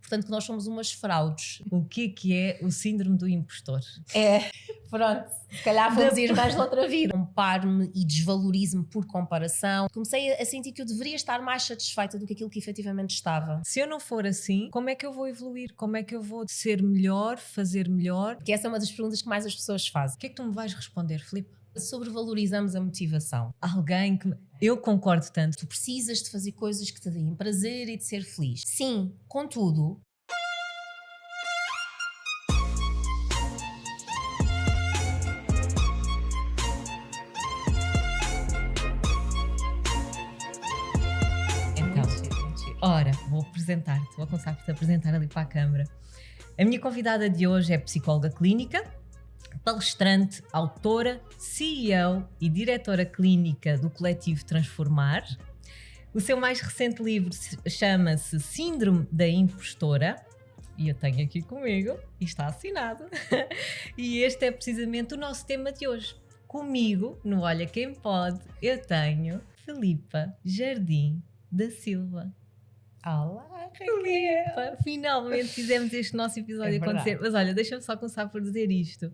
portanto que nós somos umas fraudes. O que é o síndrome do impostor? Pronto, se calhar fomos irmãs de outra vida. Comparo-me e desvalorizo-me por comparação. Comecei a sentir que eu deveria estar mais satisfeita do que aquilo que efetivamente estava. Se eu não for assim, como é que eu vou evoluir? Como é que eu vou ser melhor, fazer melhor? Porque essa é uma das perguntas que mais as pessoas fazem. O que é que tu me vais responder, Filipe? Sobrevalorizamos a motivação. Alguém que... Eu concordo tanto. Tu precisas de fazer coisas que te deem prazer e de ser feliz. Sim, contudo... Ora, vou apresentar-te, vou começar por te apresentar ali para a câmara. A minha convidada de hoje é psicóloga clínica, palestrante, autora, CEO e diretora clínica do coletivo Transformar. O seu mais recente livro chama-se Síndrome da Impostora e eu tenho aqui comigo e está assinado. E este é precisamente o nosso tema de hoje. Comigo, no Olha Quem Pode, eu tenho Filipa Jardim da Silva. Olá, Raquel! Finalmente fizemos este nosso episódio acontecer. Mas olha, deixa-me só começar por dizer isto.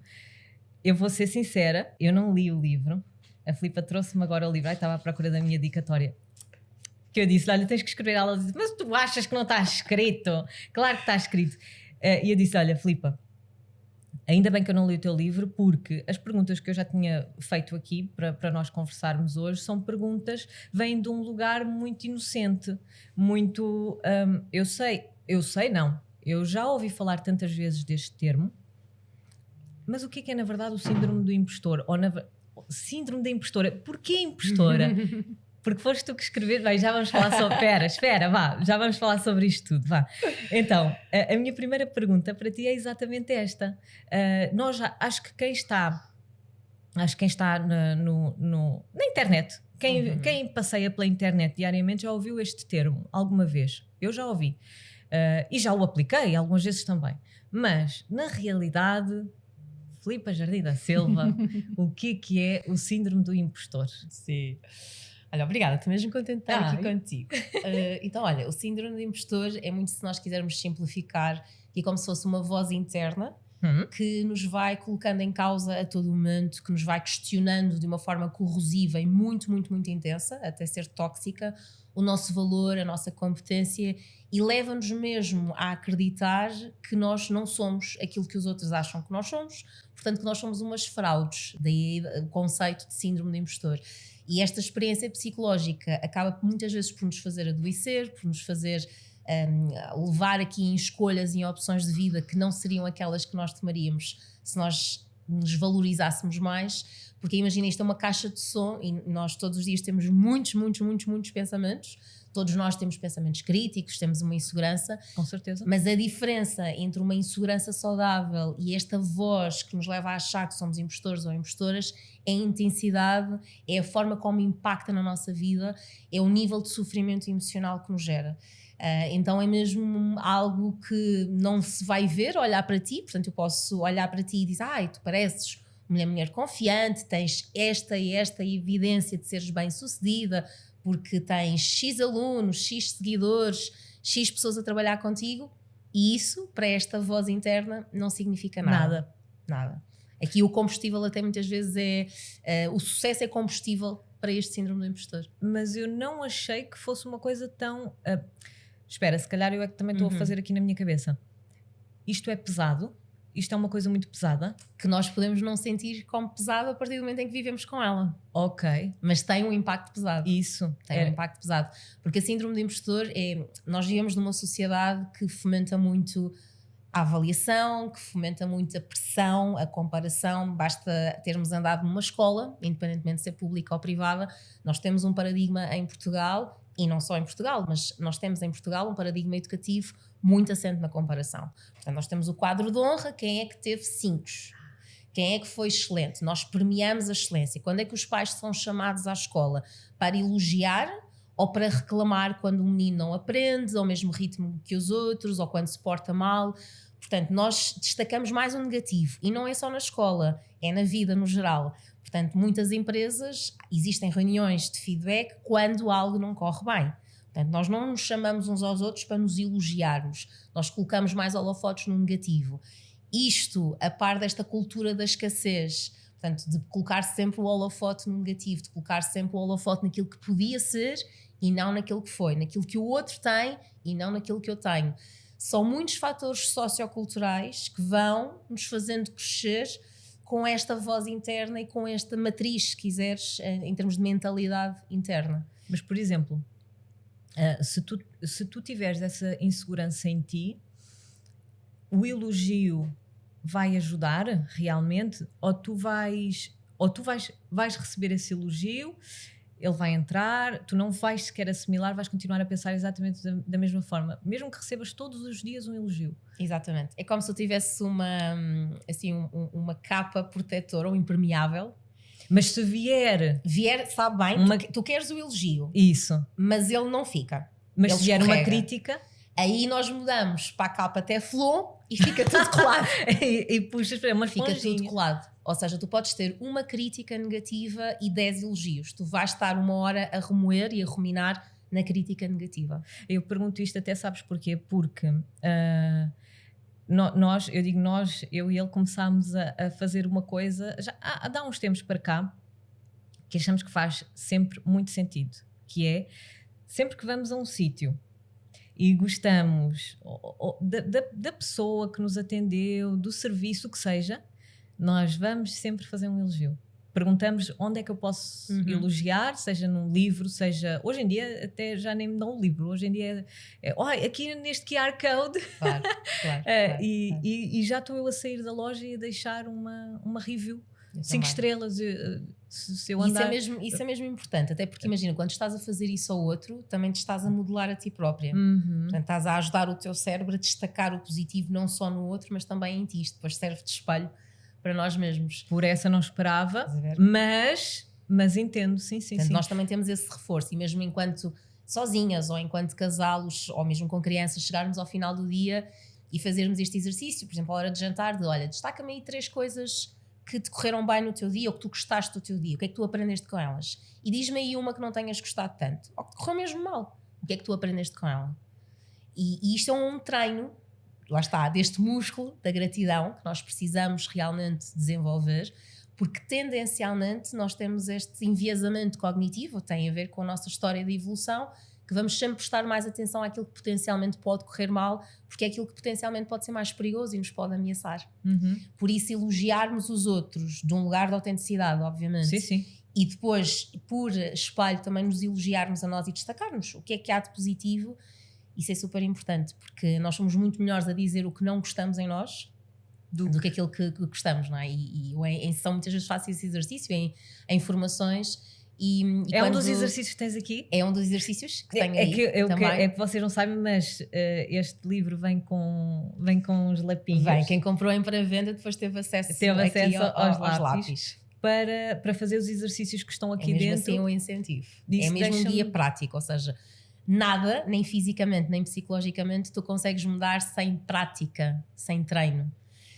Eu vou ser sincera, eu não li o livro. A Filipa trouxe-me agora o livro. Ai, estava à procura da minha dedicatória. Que eu disse, olha, tens que escrever. Ela disse, mas tu achas que não está escrito? Claro que está escrito. E eu disse, olha, Filipa, ainda bem que eu não li o teu livro, porque as perguntas que eu já tinha feito aqui para nós conversarmos hoje são perguntas, vêm de um lugar muito inocente, muito... eu já ouvi falar tantas vezes deste termo, mas o que é na verdade o síndrome do impostor? Síndrome da impostora. Porquê impostora? Porque foste tu que escrever, bem, já vamos falar sobre... Espera, vá, já vamos falar sobre isto tudo, vá. Então, a minha primeira pergunta para ti é exatamente esta. Acho que quem está na internet, quem passeia pela internet diariamente já ouviu este termo alguma vez. Eu já ouvi. E já o apliquei algumas vezes também. Mas, na realidade... Filipa Jardim da Silva, o que é o síndrome do impostor? Sim. Olha, obrigada, estou mesmo contente de estar aqui contigo. Então, olha, o síndrome do impostor é muito, se nós quisermos simplificar, é como se fosse uma voz interna que nos vai colocando em causa a todo momento, que nos vai questionando de uma forma corrosiva e muito, muito, muito intensa, até ser tóxica, o nosso valor, a nossa competência, e leva-nos mesmo a acreditar que nós não somos aquilo que os outros acham que nós somos, portanto que nós somos umas fraudes, daí o conceito de síndrome do impostor. E esta experiência psicológica acaba muitas vezes por nos fazer adoecer, por nos fazer levar aqui em escolhas e em opções de vida que não seriam aquelas que nós tomaríamos se nós nos valorizássemos mais, porque imagina, isto é uma caixa de som e nós todos os dias temos muitos pensamentos. Todos nós temos pensamentos críticos, temos uma insegurança. Com certeza. Mas a diferença entre uma insegurança saudável e esta voz que nos leva a achar que somos impostores ou impostoras é a intensidade, é a forma como impacta na nossa vida, é o nível de sofrimento emocional que nos gera. Então é mesmo algo que não se vai ver, olhar para ti. Portanto, eu posso olhar para ti e dizer, tu pareces uma mulher confiante, tens esta evidência de seres bem-sucedida, porque tens X alunos, X seguidores, X pessoas a trabalhar contigo, e isso, para esta voz interna, não significa nada. Aqui o combustível até muitas vezes o sucesso é combustível para este síndrome do impostor. Mas eu não achei que fosse uma coisa tão... espera, se calhar eu é que também estou a fazer aqui na minha cabeça. Isto é pesado? Isto é uma coisa muito pesada? Que nós podemos não sentir como pesado a partir do momento em que vivemos com ela. Ok. Mas tem um impacto pesado. Isso. Tem um impacto pesado. Porque a síndrome do impostor nós vivemos numa sociedade que fomenta muito a avaliação, que fomenta muito a pressão, a comparação. Basta termos andado numa escola, independentemente de ser pública ou privada, nós temos um paradigma em Portugal, e não só em Portugal, mas nós temos em Portugal um paradigma educativo muito assente na comparação. Portanto, nós temos o quadro de honra, quem é que teve 5? Quem é que foi excelente? Nós premiamos a excelência. Quando é que os pais são chamados à escola? Para elogiar ou para reclamar quando o menino não aprende, ao mesmo ritmo que os outros, ou quando se porta mal? Portanto, nós destacamos mais o negativo. E não é só na escola, é na vida no geral. Portanto, muitas empresas, existem reuniões de feedback quando algo não corre bem. Portanto, nós não nos chamamos uns aos outros para nos elogiarmos, nós colocamos mais holofotes no negativo. Isto, a par desta cultura da escassez, portanto, de colocar sempre o holofote no negativo, de colocar sempre o holofote naquilo que podia ser e não naquilo que foi, naquilo que o outro tem e não naquilo que eu tenho. São muitos fatores socioculturais que vão nos fazendo crescer com esta voz interna e com esta matriz, se quiseres, em termos de mentalidade interna. Mas, por exemplo, se tu tiveres essa insegurança em ti, o elogio vai ajudar realmente? Ou tu vais receber esse elogio, ele vai entrar, tu não vais sequer assimilar, vais continuar a pensar exatamente da mesma forma, mesmo que recebas todos os dias um elogio. Exatamente. É como se eu tivesse uma capa protetora ou impermeável. Mas se vier, sabe bem, tu queres o elogio. Isso. Mas ele não fica. Mas se vier uma crítica, aí nós mudamos para a capa Teflon e fica tudo colado. e puxas para uma fica tudo colado. Ou seja, tu podes ter uma crítica negativa e 10 elogios. Tu vais estar uma hora a remoer e a ruminar na crítica negativa. Eu pergunto isto até, sabes porquê? Porque eu e ele começámos a fazer uma coisa, já há uns tempos para cá, que achamos que faz sempre muito sentido, que é, sempre que vamos a um sítio e gostamos da pessoa que nos atendeu, do serviço, o que seja, nós vamos sempre fazer um elogio. Perguntamos onde é que eu posso elogiar, seja num livro, seja... Hoje em dia até já nem me dão um livro, hoje em dia aqui neste QR Code. Claro. E já estou eu a sair da loja e a deixar uma review, 5 estrelas, se eu andar... Isso é mesmo importante, até porque imagina, quando estás a fazer isso ao outro, também te estás a modelar a ti própria. Portanto, estás a ajudar o teu cérebro a destacar o positivo não só no outro, mas também em ti. Isto depois serve de espelho para nós mesmos. Por essa não esperava, mas entendo, sim. Portanto, nós também temos esse reforço, e mesmo enquanto sozinhas ou enquanto casalos ou mesmo com crianças, chegarmos ao final do dia e fazermos este exercício, por exemplo, à hora de jantar, de olha, destaca-me aí 3 coisas que te correram bem no teu dia ou que tu gostaste do teu dia, o que é que tu aprendeste com elas? E diz-me aí uma que não tenhas gostado tanto, ou que correu mesmo mal, o que é que tu aprendeste com ela? E isto é um treino, lá está, deste músculo da gratidão que nós precisamos realmente desenvolver, porque tendencialmente nós temos este enviesamento cognitivo, tem a ver com a nossa história de evolução, que vamos sempre prestar mais atenção àquilo que potencialmente pode correr mal, porque é aquilo que potencialmente pode ser mais perigoso e nos pode ameaçar. Por isso, elogiarmos os outros de um lugar de autenticidade, obviamente. Sim. E depois, por espelho, também nos elogiarmos a nós e destacarmos o que é que há de positivo. Isso é super importante, porque nós somos muito melhores a dizer o que não gostamos em nós do que aquilo que gostamos, não é? E em sessão muitas vezes faço esse exercício em formações. É um dos exercícios que tens aqui? É um dos exercícios que tenho aí também. É que vocês não sabem, mas este livro vem com uns lapinhos. Quem comprou em pré-venda depois teve acesso aos lápis. Para fazer os exercícios que estão aqui dentro. É mesmo assim um incentivo. É mesmo um guia prático, ou seja, nada, nem fisicamente, nem psicologicamente, tu consegues mudar sem prática, sem treino.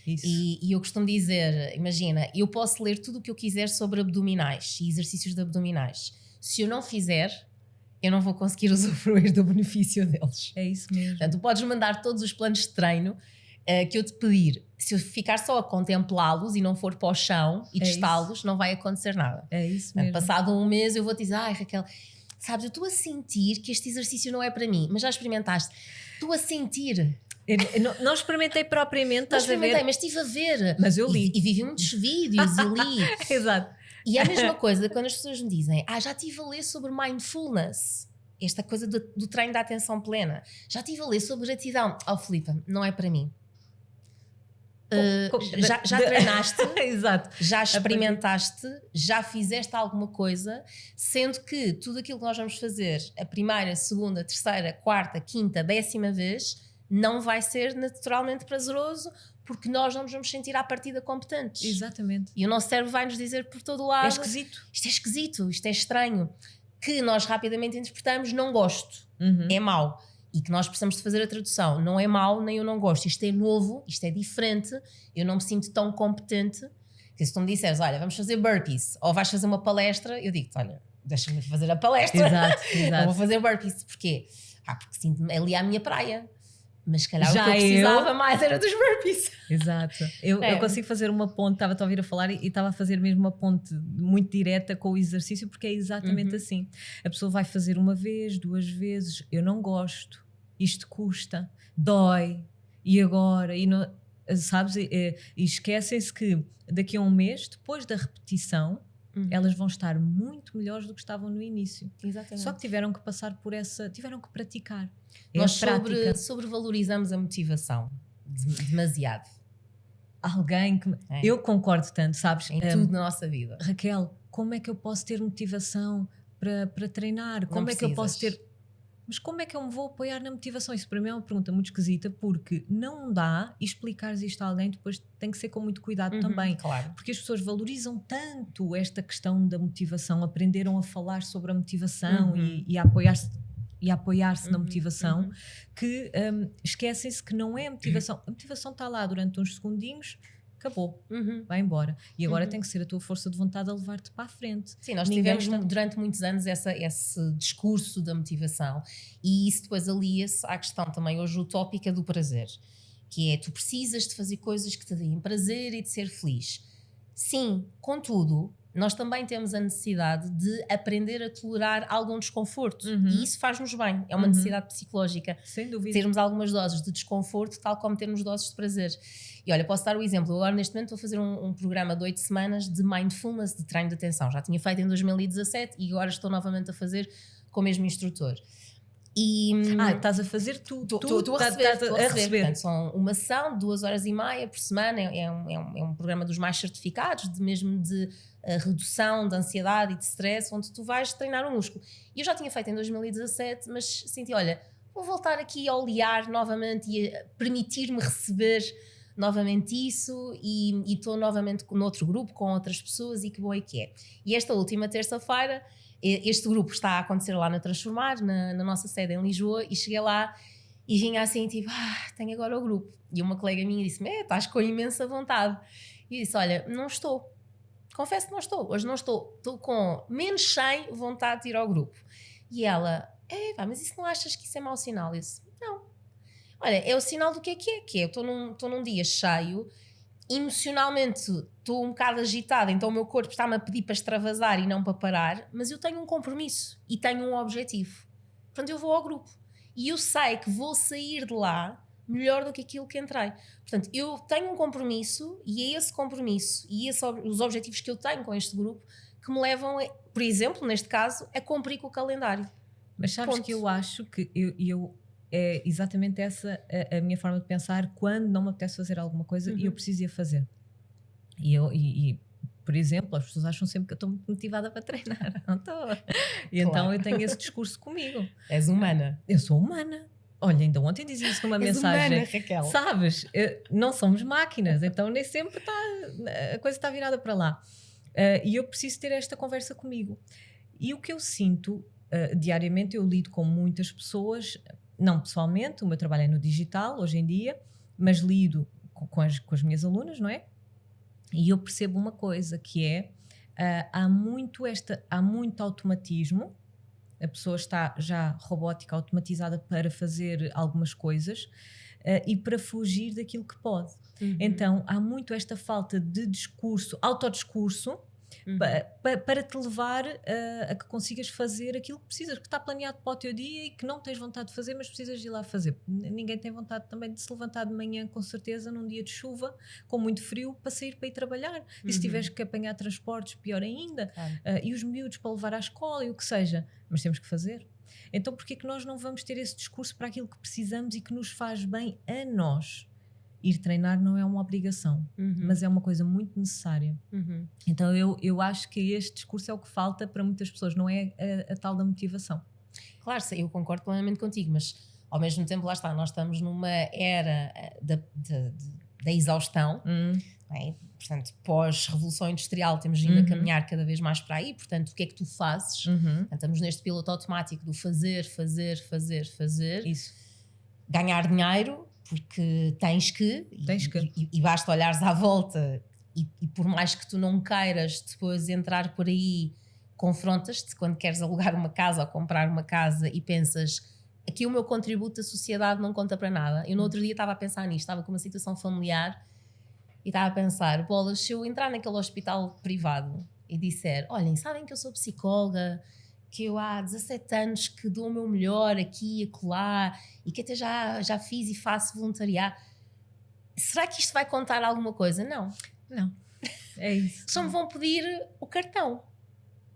Isso. E eu costumo dizer, imagina, eu posso ler tudo o que eu quiser sobre abdominais e exercícios de abdominais. Se eu não fizer, eu não vou conseguir usufruir do benefício deles. É isso mesmo. Portanto, tu podes mandar todos os planos de treino que eu te pedir. Se eu ficar só a contemplá-los e não for para o chão e testá-los, não vai acontecer nada. É isso mesmo. Passado um mês eu vou te dizer, ai Raquel, sabes, eu estou a sentir que este exercício não é para mim, mas já experimentaste? Estou a sentir... Não experimentei propriamente, estás a ver? Mas estive a ver. Mas eu li. E vivi muitos vídeos e li. Exato. E é a mesma coisa quando as pessoas me dizem, já estive a ler sobre mindfulness, esta coisa do treino da atenção plena. Já estive a ler sobre gratidão. Filipa, não é para mim. Já treinaste, Exato. Já experimentaste, já fizeste alguma coisa, sendo que tudo aquilo que nós vamos fazer a primeira, segunda, terceira, quarta, quinta, 10ª vez não vai ser naturalmente prazeroso, porque nós não nos vamos sentir à partida competentes. Exatamente. E o nosso cérebro vai nos dizer por todo o lado, é esquisito, isto é estranho, que nós rapidamente interpretamos não gosto, é mau. E que nós precisamos de fazer a tradução. Não é mau, nem eu não gosto. Isto é novo, isto é diferente. Eu não me sinto tão competente. Que se tu me disseres, olha, vamos fazer burpees, ou vais fazer uma palestra, eu digo-te, olha, deixa-me fazer a palestra. Exato. Eu vou fazer burpees. Porquê? Porque sinto-me ali à minha praia. Mas se calhar o que eu precisava mais era dos burpees. Exato. Eu consigo fazer uma ponte, estava-te a ouvir a falar e estava a fazer mesmo uma ponte muito direta com o exercício, porque é exatamente assim. A pessoa vai fazer uma vez, 2 vezes, eu não gosto, isto custa, dói, e agora? E não, sabes? E esquecem-se que daqui a um mês, depois da repetição, elas vão estar muito melhores do que estavam no início. Exatamente. Só que tiveram que passar por tiveram que praticar. Nós sobrevalorizamos a motivação demasiado. Alguém que... Eu concordo tanto, sabes? Em tudo na nossa vida. Raquel, como é que eu posso ter motivação para treinar? Como é que eu posso ter... Mas como é que eu me vou apoiar na motivação? Isso para mim é uma pergunta muito esquisita, porque não dá explicares isto a alguém, depois tem que ser com muito cuidado também. Claro. Porque as pessoas valorizam tanto esta questão da motivação, aprenderam a falar sobre a motivação e a apoiar-se na motivação, que esquecem-se que não é a motivação. A motivação está lá durante uns segundinhos, acabou, vai embora. E agora tem que ser a tua força de vontade a levar-te para a frente. Sim, nós tivemos durante muitos anos esse discurso da motivação, e isso depois alia-se à questão também hoje utópica do prazer, que é, tu precisas de fazer coisas que te deem prazer e de ser feliz. Sim, contudo, nós também temos a necessidade de aprender a tolerar algum desconforto, e isso faz-nos bem, é uma necessidade psicológica. Sem dúvida. Termos algumas doses de desconforto, tal como termos doses de prazer. E olha, posso dar o exemplo, eu agora neste momento estou a fazer um programa de 8 semanas de mindfulness, de treino de atenção. Já tinha feito em 2017 e agora estou novamente a fazer com o mesmo instrutor. E, estás a fazer tudo. Estou a receber. Portanto, são uma sessão de 2h30 por semana, é um programa dos mais certificados, mesmo de redução de ansiedade e de stress, onde tu vais treinar o músculo. E eu já tinha feito em 2017, mas senti, olha, vou voltar aqui a olhar novamente e a permitir-me receber novamente isso, e estou novamente noutro grupo, com outras pessoas, e que bom é que é. E esta última terça-feira, este grupo está a acontecer lá na Transformar, na nossa sede em Lisboa, e cheguei lá e vinha assim, tipo, tenho agora o grupo. E uma colega minha disse-me, estás com imensa vontade. E eu disse, olha, não estou. Confesso que não estou. Hoje não estou. Estou com menos 100 vontade de ir ao grupo. E ela, mas isso não achas que isso é mau sinal? Eu disse, não. Olha, é o sinal do que é. Que eu estou num dia cheio, emocionalmente estou um bocado agitada, então o meu corpo está-me a pedir para extravasar e não para parar, mas eu tenho um compromisso e tenho um objetivo. Portanto, eu vou ao grupo. E eu sei que vou sair de lá melhor do que aquilo que entrei. Portanto, eu tenho um compromisso, e é esse compromisso e os objetivos que eu tenho com este grupo que me levam, por exemplo, neste caso, a cumprir com o calendário. Mas sabes que eu acho que é exatamente essa a minha forma de pensar quando não me apetece fazer alguma coisa e eu preciso ir fazer. E, por exemplo, as pessoas acham sempre que eu estou muito motivada para treinar. Não estou. E então eu tenho esse discurso comigo. És humana. Eu sou humana. Olha, ainda ontem dizia isso numa mensagem. Humana, Raquel. Sabes, não somos máquinas, então nem sempre a coisa está virada para lá. E eu preciso ter esta conversa comigo. E o que eu sinto, diariamente, eu lido com muitas pessoas, não pessoalmente, o meu trabalho é no digital hoje em dia, mas lido com as minhas alunas, não é? E eu percebo uma coisa, que é, há muito automatismo. A pessoa está já robótica, automatizada para fazer algumas coisas e para fugir daquilo que pode. Então, há muito esta falta de discurso, autodiscurso, para te levar a que consigas fazer aquilo que precisas, que está planeado para o teu dia e que não tens vontade de fazer, mas precisas de ir lá fazer. Ninguém tem vontade também de se levantar de manhã, com certeza, num dia de chuva, com muito frio, para sair para ir trabalhar. E se tiveres que apanhar transportes, pior ainda. E os miúdos para levar à escola e o que seja. Mas temos que fazer. Então, porquê é que nós não vamos ter esse discurso para aquilo que precisamos e que nos faz bem a nós? Ir treinar não é uma obrigação, mas é uma coisa muito necessária. Então eu acho que este discurso é o que falta para muitas pessoas, não é a tal da motivação. Claro, eu concordo plenamente contigo, mas ao mesmo tempo, lá está, nós estamos numa era da exaustão, é? Portanto, pós-revolução industrial temos vindo a caminhar cada vez mais para aí. Portanto, o que é que tu fazes? Portanto, estamos neste piloto automático do fazer. Isso. Ganhar dinheiro, porque tens que. E basta olhares à volta e por mais que tu não queiras depois entrar por aí confrontas-te quando queres alugar uma casa ou comprar uma casa e pensas, aqui o meu contributo da sociedade não conta para nada. Eu no outro dia estava a pensar nisto, estava com uma situação familiar e estava a pensar, bolas, se eu entrar naquele hospital privado e disser, olhem, sabem que eu sou psicóloga, que eu há 17 anos que dou o meu melhor aqui e acolá e que até já fiz e faço voluntariado, será que isto vai contar alguma coisa? Não. É isso. Só me vão pedir o cartão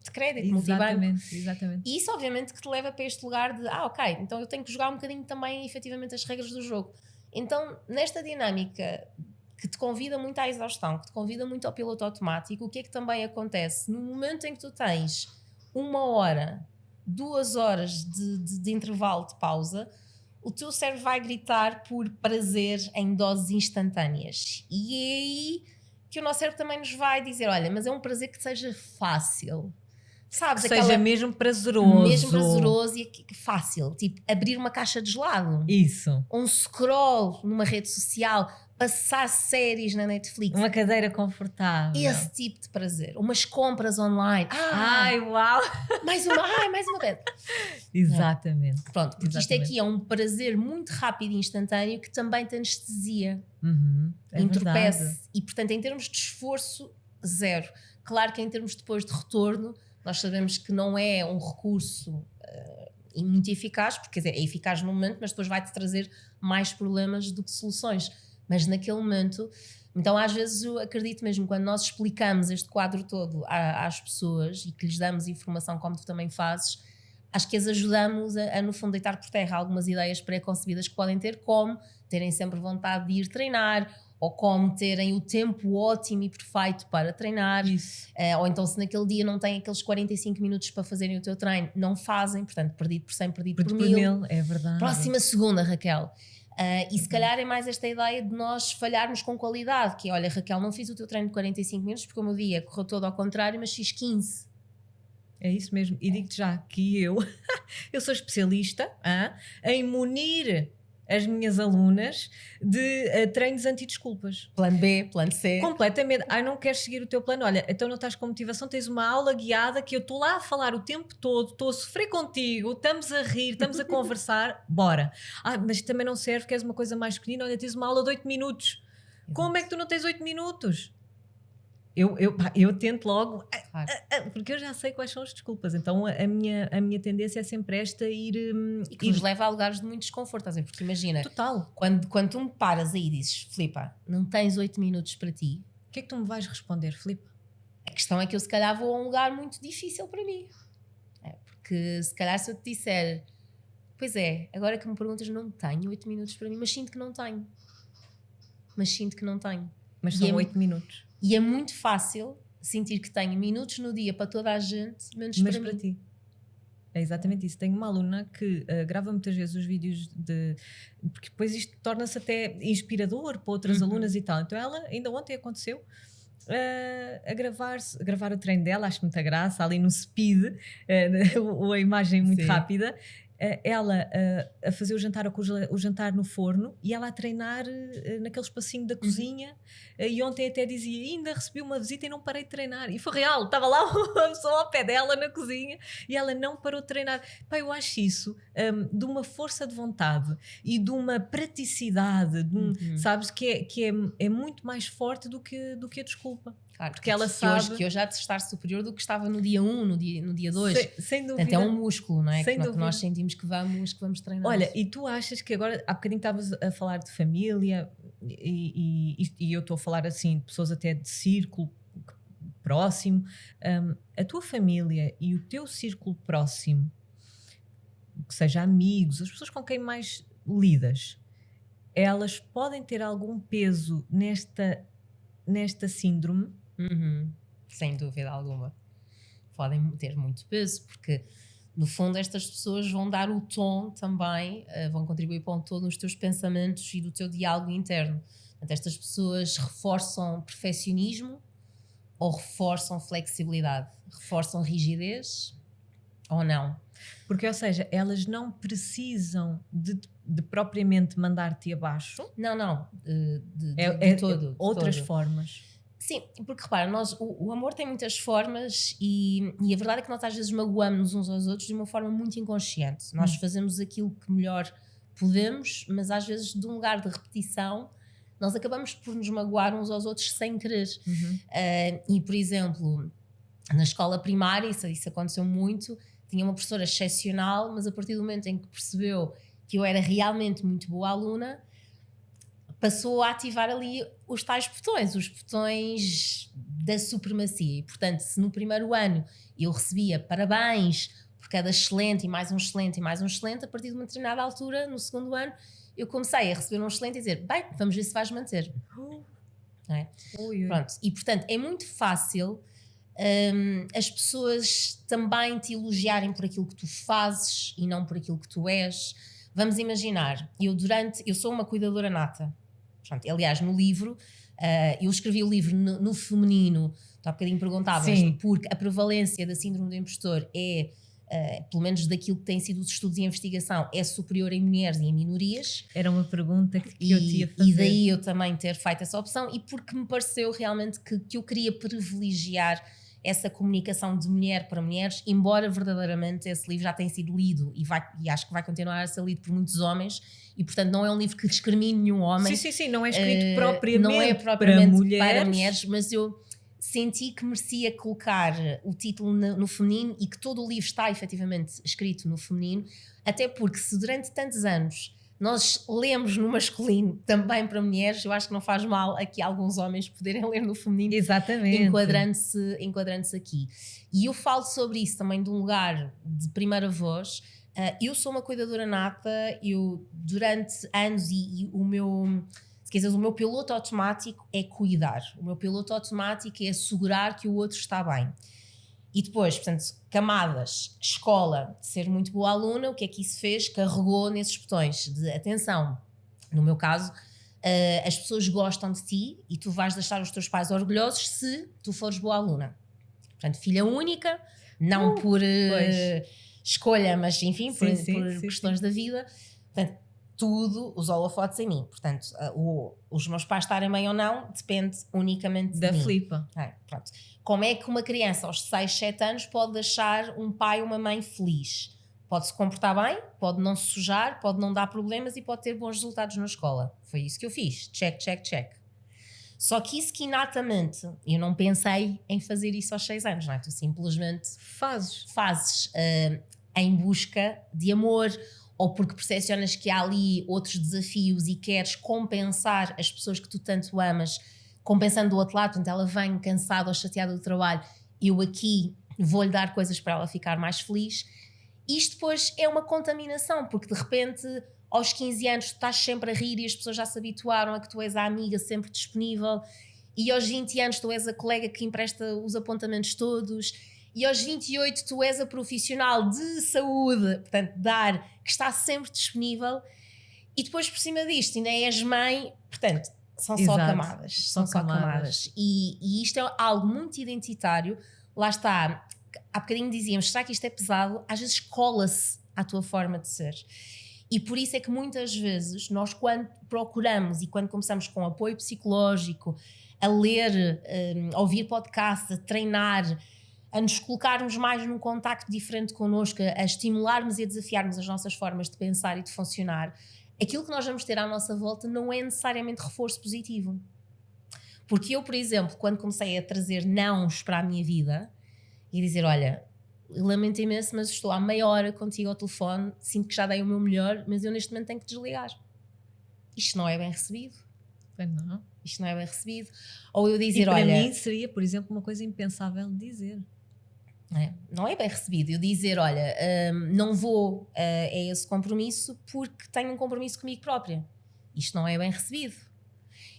de crédito, exatamente, multibanco. Exatamente. E isso obviamente que te leva para este lugar de ok, então eu tenho que jogar um bocadinho também efetivamente as regras do jogo. Então nesta dinâmica que te convida muito à exaustão, que te convida muito ao piloto automático, o que é que também acontece? No momento em que tu tens 1 hora, 2 horas de intervalo de pausa, o teu cérebro vai gritar por prazer em doses instantâneas. E é aí que o nosso cérebro também nos vai dizer, olha, mas é um prazer que seja fácil. Sabes, que seja mesmo prazeroso. Mesmo prazeroso e fácil. Tipo, abrir uma caixa de gelado. Isso. Um scroll numa rede social, passar séries na Netflix. Uma cadeira confortável. Esse tipo de prazer. Umas compras online. Ai, uau! Mais uma vez. Exatamente. Pronto, porque isto aqui é um prazer muito rápido e instantâneo que também te anestesia. Entorpece. Verdade. E, portanto, em termos de esforço, zero. Claro que em termos depois de retorno, nós sabemos que não é um recurso muito eficaz, porque quer dizer, é eficaz no momento, mas depois vai-te trazer mais problemas do que soluções. Mas naquele momento, então às vezes eu acredito mesmo, quando nós explicamos este quadro todo às pessoas e que lhes damos informação como tu também fazes, acho que as ajudamos a no fundo deitar por terra algumas ideias pré-concebidas que podem ter, como terem sempre vontade de ir treinar, ou como terem o tempo ótimo e perfeito para treinar, ou então se naquele dia não têm aqueles 45 minutos para fazerem o teu treino, não fazem, portanto perdido por 100, perdido por 1000. É verdade. Próxima segunda, Raquel. E se calhar é mais esta ideia de nós falharmos com qualidade, que é, olha Raquel, não fiz o teu treino de 45 minutos porque o meu dia correu todo ao contrário, mas fiz 15. É isso mesmo, e digo-te já que eu sou especialista em munir as minhas alunas de treinos antidesculpas. Plano B, plano C. Completamente. Não queres seguir o teu plano? Olha, então não estás com motivação, tens uma aula guiada que eu estou lá a falar o tempo todo, estou a sofrer contigo, estamos a rir, estamos a conversar, bora. Mas também não serve, queres uma coisa mais pequenina? Olha, tens uma aula de 8 minutos. Exato. Como é que tu não tens 8 minutos? Eu tento logo, claro. Porque eu já sei quais são as desculpas, então a minha tendência é sempre esta ir... E que nos leva a lugares de muito desconforto, estás a ver? Porque imagina, total. Quando tu me paras aí e dizes, Filipa, não tens 8 minutos para ti, o que é que tu me vais responder, Filipa? A questão é que eu se calhar vou a um lugar muito difícil para mim, porque se calhar se eu te disser, pois é, agora que me perguntas, não tenho 8 minutos para mim, mas sinto que não tenho. Mas são 8 minutos. E é muito fácil sentir que tenho minutos no dia para toda a gente, menos para ti. É exatamente isso. Tenho uma aluna que grava muitas vezes os vídeos porque depois isto torna-se até inspirador para outras alunas e tal. Então ela, ainda ontem aconteceu, a gravar o treino dela, acho muita graça, ali no speed, a imagem muito rápida. Ela a fazer o jantar no forno e ela a treinar naquele espacinho da cozinha, e ontem até dizia, ainda recebi uma visita e não parei de treinar, e foi real, estava lá uma pessoa ao pé dela na cozinha e ela não parou de treinar. Eu acho isso de uma força de vontade e de uma praticidade, sabes, que é muito mais forte do que a desculpa. Claro, porque ela sabe que hoje há de estar superior do que estava no dia 1, no dia 2. Sem dúvida. Portanto, é um músculo, não é? Que nós sentimos que vamos treinar. Olha, e tu achas que agora, há bocadinho estavas a falar de família e eu estou a falar assim de pessoas até de círculo próximo. A tua família e o teu círculo próximo, que seja amigos, as pessoas com quem mais lidas, elas podem ter algum peso nesta síndrome? Sem dúvida alguma. Podem ter muito peso, porque no fundo estas pessoas vão dar o tom também, vão contribuir para o tom dos teus pensamentos e do teu diálogo interno. Portanto, estas pessoas reforçam perfeccionismo ou reforçam flexibilidade? Reforçam rigidez ou não? Porque, ou seja, elas não precisam de propriamente mandar-te abaixo. Não, de todo. Outras formas. Sim, porque repara, o amor tem muitas formas e a verdade é que nós às vezes magoamos uns aos outros de uma forma muito inconsciente. Nós fazemos aquilo que melhor podemos, mas às vezes de um lugar de repetição nós acabamos por nos magoar uns aos outros sem querer. E por exemplo, na escola primária isso aconteceu muito, tinha uma professora excepcional, mas a partir do momento em que percebeu que eu era realmente muito boa aluna, passou a ativar ali os tais botões, os botões da supremacia. E, portanto, se no primeiro ano eu recebia parabéns por cada excelente e mais um excelente e mais um excelente, a partir de uma determinada altura, no segundo ano, eu comecei a receber um excelente e dizer, bem, vamos ver se vais manter. Não é? Pronto. E, portanto, é muito fácil as pessoas também te elogiarem por aquilo que tu fazes e não por aquilo que tu és. Vamos imaginar, eu sou uma cuidadora nata. Portanto, aliás, no livro, eu escrevi o livro no feminino, tu há bocadinho perguntavas, porque a prevalência da síndrome do impostor é, pelo menos daquilo que têm sido os estudos e a investigação, é superior em mulheres e em minorias. Era uma pergunta que eu te ia fazer. E daí eu também ter feito essa opção, e porque me pareceu realmente que eu queria privilegiar essa comunicação de mulher para mulheres, embora verdadeiramente esse livro já tenha sido lido e acho que vai continuar a ser lido por muitos homens, e portanto não é um livro que discrimine nenhum homem. Sim, não é escrito propriamente, não é propriamente para mulheres, mas eu senti que merecia colocar o título no feminino e que todo o livro está efetivamente escrito no feminino, até porque se durante tantos anos nós lemos no masculino também para mulheres, eu acho que não faz mal aqui alguns homens poderem ler no feminino. Exatamente. Enquadrando-se aqui. E eu falo sobre isso também de um lugar de primeira voz. Eu sou uma cuidadora nata, eu durante anos e o meu... Se quiseres, o meu piloto automático é cuidar. O meu piloto automático é assegurar que o outro está bem. E depois, portanto, camadas, escola, de ser muito boa aluna, o que é que isso fez? Carregou nesses botões de atenção. No meu caso, as pessoas gostam de ti e tu vais deixar os teus pais orgulhosos se tu fores boa aluna. Portanto, filha única, não por escolha, mas enfim, por questões da vida. Portanto, tudo, os holofotes em mim. Portanto, os meus pais estarem bem ou não depende unicamente de mim. Da Filipa. Pronto. Como é que uma criança aos 6, 7 anos pode deixar um pai ou uma mãe feliz? Pode se comportar bem, pode não se sujar, pode não dar problemas e pode ter bons resultados na escola. Foi isso que eu fiz. Check, check, check. Só que isso que inatamente, eu não pensei em fazer isso aos 6 anos, não é? Tu simplesmente fazes em busca de amor, ou porque percepcionas que há ali outros desafios e queres compensar as pessoas que tu tanto amas, compensando do outro lado. Portanto, ela vem cansada ou chateada do trabalho, eu aqui vou-lhe dar coisas para ela ficar mais feliz. Isto depois é uma contaminação, porque de repente aos 15 anos tu estás sempre a rir e as pessoas já se habituaram a que tu és a amiga sempre disponível, e aos 20 anos tu és a colega que empresta os apontamentos todos, e aos 28 tu és a profissional de saúde, portanto, que está sempre disponível, e depois por cima disto ainda és mãe, portanto, são só camadas. São só camadas. E isto é algo muito identitário. Lá está, há bocadinho dizíamos, será que isto é pesado? Às vezes cola-se à tua forma de ser. E por isso é que muitas vezes nós, quando procuramos e quando começamos com apoio psicológico, a ler, a ouvir podcasts, a treinar, a nos colocarmos mais num contacto diferente connosco, a estimularmos e a desafiarmos as nossas formas de pensar e de funcionar, aquilo que nós vamos ter à nossa volta não é necessariamente reforço positivo. Porque eu, por exemplo, quando comecei a trazer nãos para a minha vida e dizer, olha, lamento imenso, mas estou há meia hora contigo ao telefone, sinto que já dei o meu melhor, mas eu neste momento tenho que desligar. Isto não é bem recebido. Não. Isto não é bem recebido. Ou eu dizer, olha... para mim seria, por exemplo, uma coisa impensável de dizer. Não é bem recebido. Eu dizer, olha, não vou a esse compromisso porque tenho um compromisso comigo própria. Isto não é bem recebido.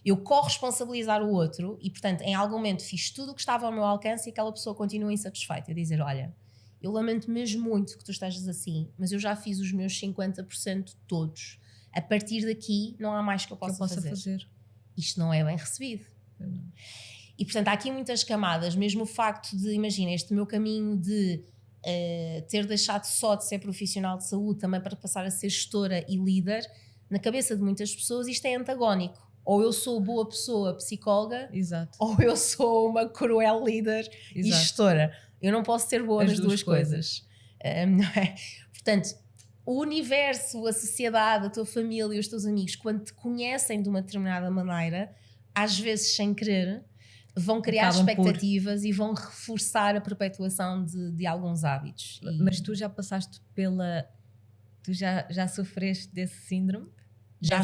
Eu corresponsabilizar o outro e, portanto, em algum momento fiz tudo o que estava ao meu alcance e aquela pessoa continua insatisfeita. Eu dizer, olha, eu lamento mesmo muito que tu estejas assim, mas eu já fiz os meus 50% todos. A partir daqui não há mais que eu possa fazer. Isto não é bem recebido. Não. E, portanto, há aqui muitas camadas, mesmo o facto de, imagina, este meu caminho de ter deixado só de ser profissional de saúde também para passar a ser gestora e líder, na cabeça de muitas pessoas isto é antagónico. ou eu sou boa pessoa, psicóloga, Exato. ou eu sou uma cruel líder e gestora. Eu não posso ser boa nas duas coisas. Não é? Portanto, o universo, a sociedade, a tua família e os teus amigos, quando te conhecem de uma determinada maneira, às vezes sem querer, vão criar expectativas e vão reforçar a perpetuação de alguns hábitos. Mas tu já passaste tu já sofreste desse síndrome? Já.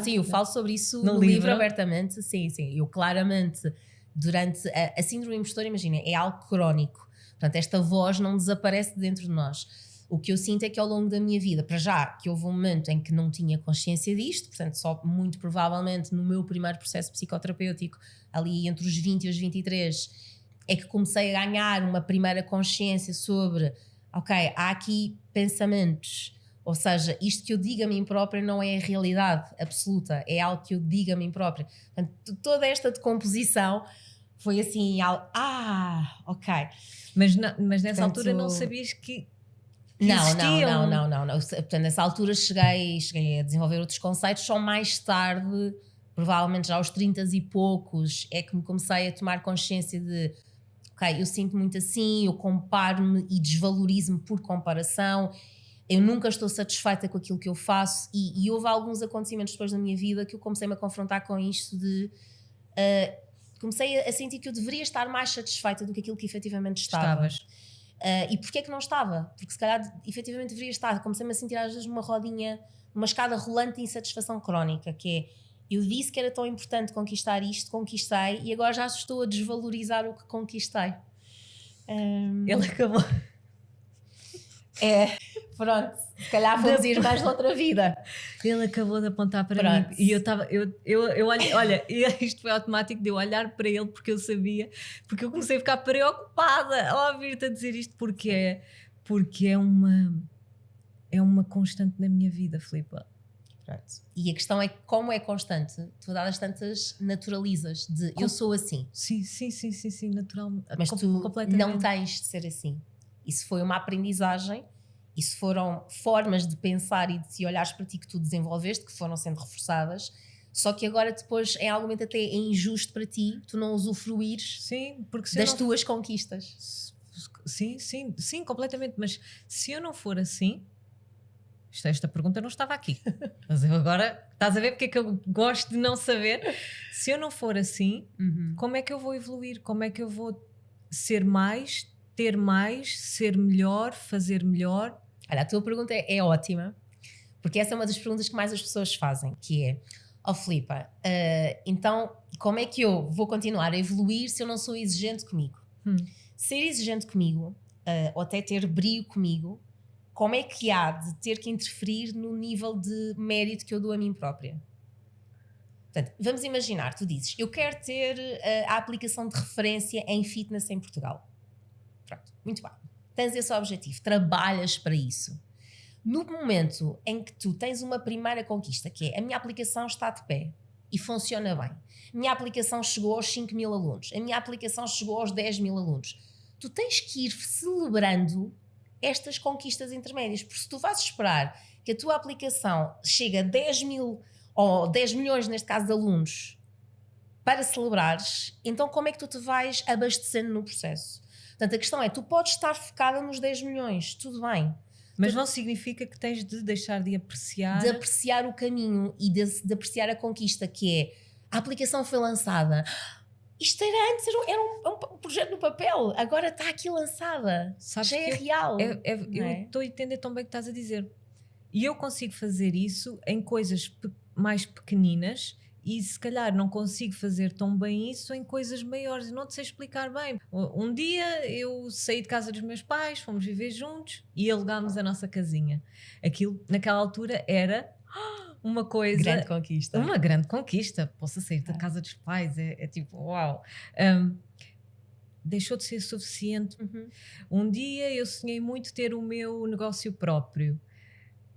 Sim, eu falo sobre isso no livro abertamente. Sim. Eu claramente, durante a síndrome impostora, imagina, é algo crónico. Portanto, esta voz não desaparece de dentro de nós. O que eu sinto é que ao longo da minha vida, para já, que houve um momento em que não tinha consciência disto, portanto, só muito provavelmente no meu primeiro processo psicoterapêutico, ali entre os 20 e os 23, é que comecei a ganhar uma primeira consciência sobre, ok, há aqui pensamentos, ou seja, isto que eu digo a mim própria não é a realidade absoluta, é algo que eu digo a mim própria. Portanto, toda esta decomposição foi assim, ok. Mas nessa altura não sabias que não. Portanto, nessa altura cheguei a desenvolver outros conceitos, só mais tarde, provavelmente já aos 30 e poucos, é que me comecei a tomar consciência de, ok, eu sinto muito assim, eu comparo-me e desvalorizo-me por comparação, eu nunca estou satisfeita com aquilo que eu faço e houve alguns acontecimentos depois da minha vida que eu comecei-me a confrontar com isto de... comecei a sentir que eu deveria estar mais satisfeita do que aquilo que efetivamente estavas. E porquê é que não estava? Porque se calhar efetivamente deveria estar. Comecei-me a sentir às vezes numa rodinha, numa escada rolante de insatisfação crónica, que é, eu disse que era tão importante conquistar isto, conquistei, e agora já estou a desvalorizar o que conquistei. Ele acabou... Pronto, se calhar fomos irmãs de outra vida. Ele acabou de apontar para mim e eu olha, isto foi automático de eu olhar para ele porque eu sabia, porque eu comecei a ficar preocupada ao ouvir-te a dizer isto porque é uma constante na minha vida, Filipa. Pronto. E a questão é como é constante, tu dadas tantas naturalizas de eu sou assim. Sim, naturalmente. Mas tu não tens de ser assim. Isso foi uma aprendizagem, isso foram formas de pensar e de te olhares para ti que tu desenvolveste, que foram sendo reforçadas, só que agora depois em algum momento até é injusto para ti tu não usufruires das tuas conquistas. Sim, completamente, mas se eu não for assim, esta pergunta não estava aqui, mas eu agora, estás a ver porque é que eu gosto de não saber, se eu não for assim, como é que eu vou evoluir, como é que eu vou ser mais, ter mais, ser melhor, fazer melhor? Olha, a tua pergunta é ótima, porque essa é uma das perguntas que mais as pessoas fazem, que é, Filipa, então como é que eu vou continuar a evoluir se eu não sou exigente comigo? Ser exigente comigo, ou até ter brio comigo, como é que há de ter que interferir no nível de mérito que eu dou a mim própria? Portanto, vamos imaginar, tu dizes, eu quero ter a aplicação de referência em fitness em Portugal. Pronto, muito bem. Tens esse objetivo, trabalhas para isso. No momento em que tu tens uma primeira conquista, que é a minha aplicação está de pé e funciona bem, a minha aplicação chegou aos 5.000 alunos, a minha aplicação chegou aos 10.000 alunos, tu tens que ir celebrando estas conquistas intermédias, porque se tu vais esperar que a tua aplicação chegue a 10.000 ou 10 milhões, neste caso, de alunos, para celebrares, então como é que tu te vais abastecendo no processo? Portanto, a questão é, tu podes estar focada nos 10 milhões, tudo bem. Mas não significa que tens de deixar de apreciar... De apreciar o caminho e de apreciar a conquista, que é, a aplicação foi lançada. Isto era antes, era um projeto no papel, agora está aqui lançada. Sabes, já é real. Eu estou a entender tão bem o que estás a dizer. E eu consigo fazer isso em coisas mais pequeninas e se calhar não consigo fazer tão bem isso em coisas maiores. Não te sei explicar bem. Um dia eu saí de casa dos meus pais, fomos viver juntos e alugámos a nossa casinha. Aquilo, naquela altura, era uma coisa... Grande conquista. Uma grande conquista. Posso sair da casa dos pais, é tipo, uau. Deixou de ser suficiente. Um dia eu sonhei muito ter o meu negócio próprio.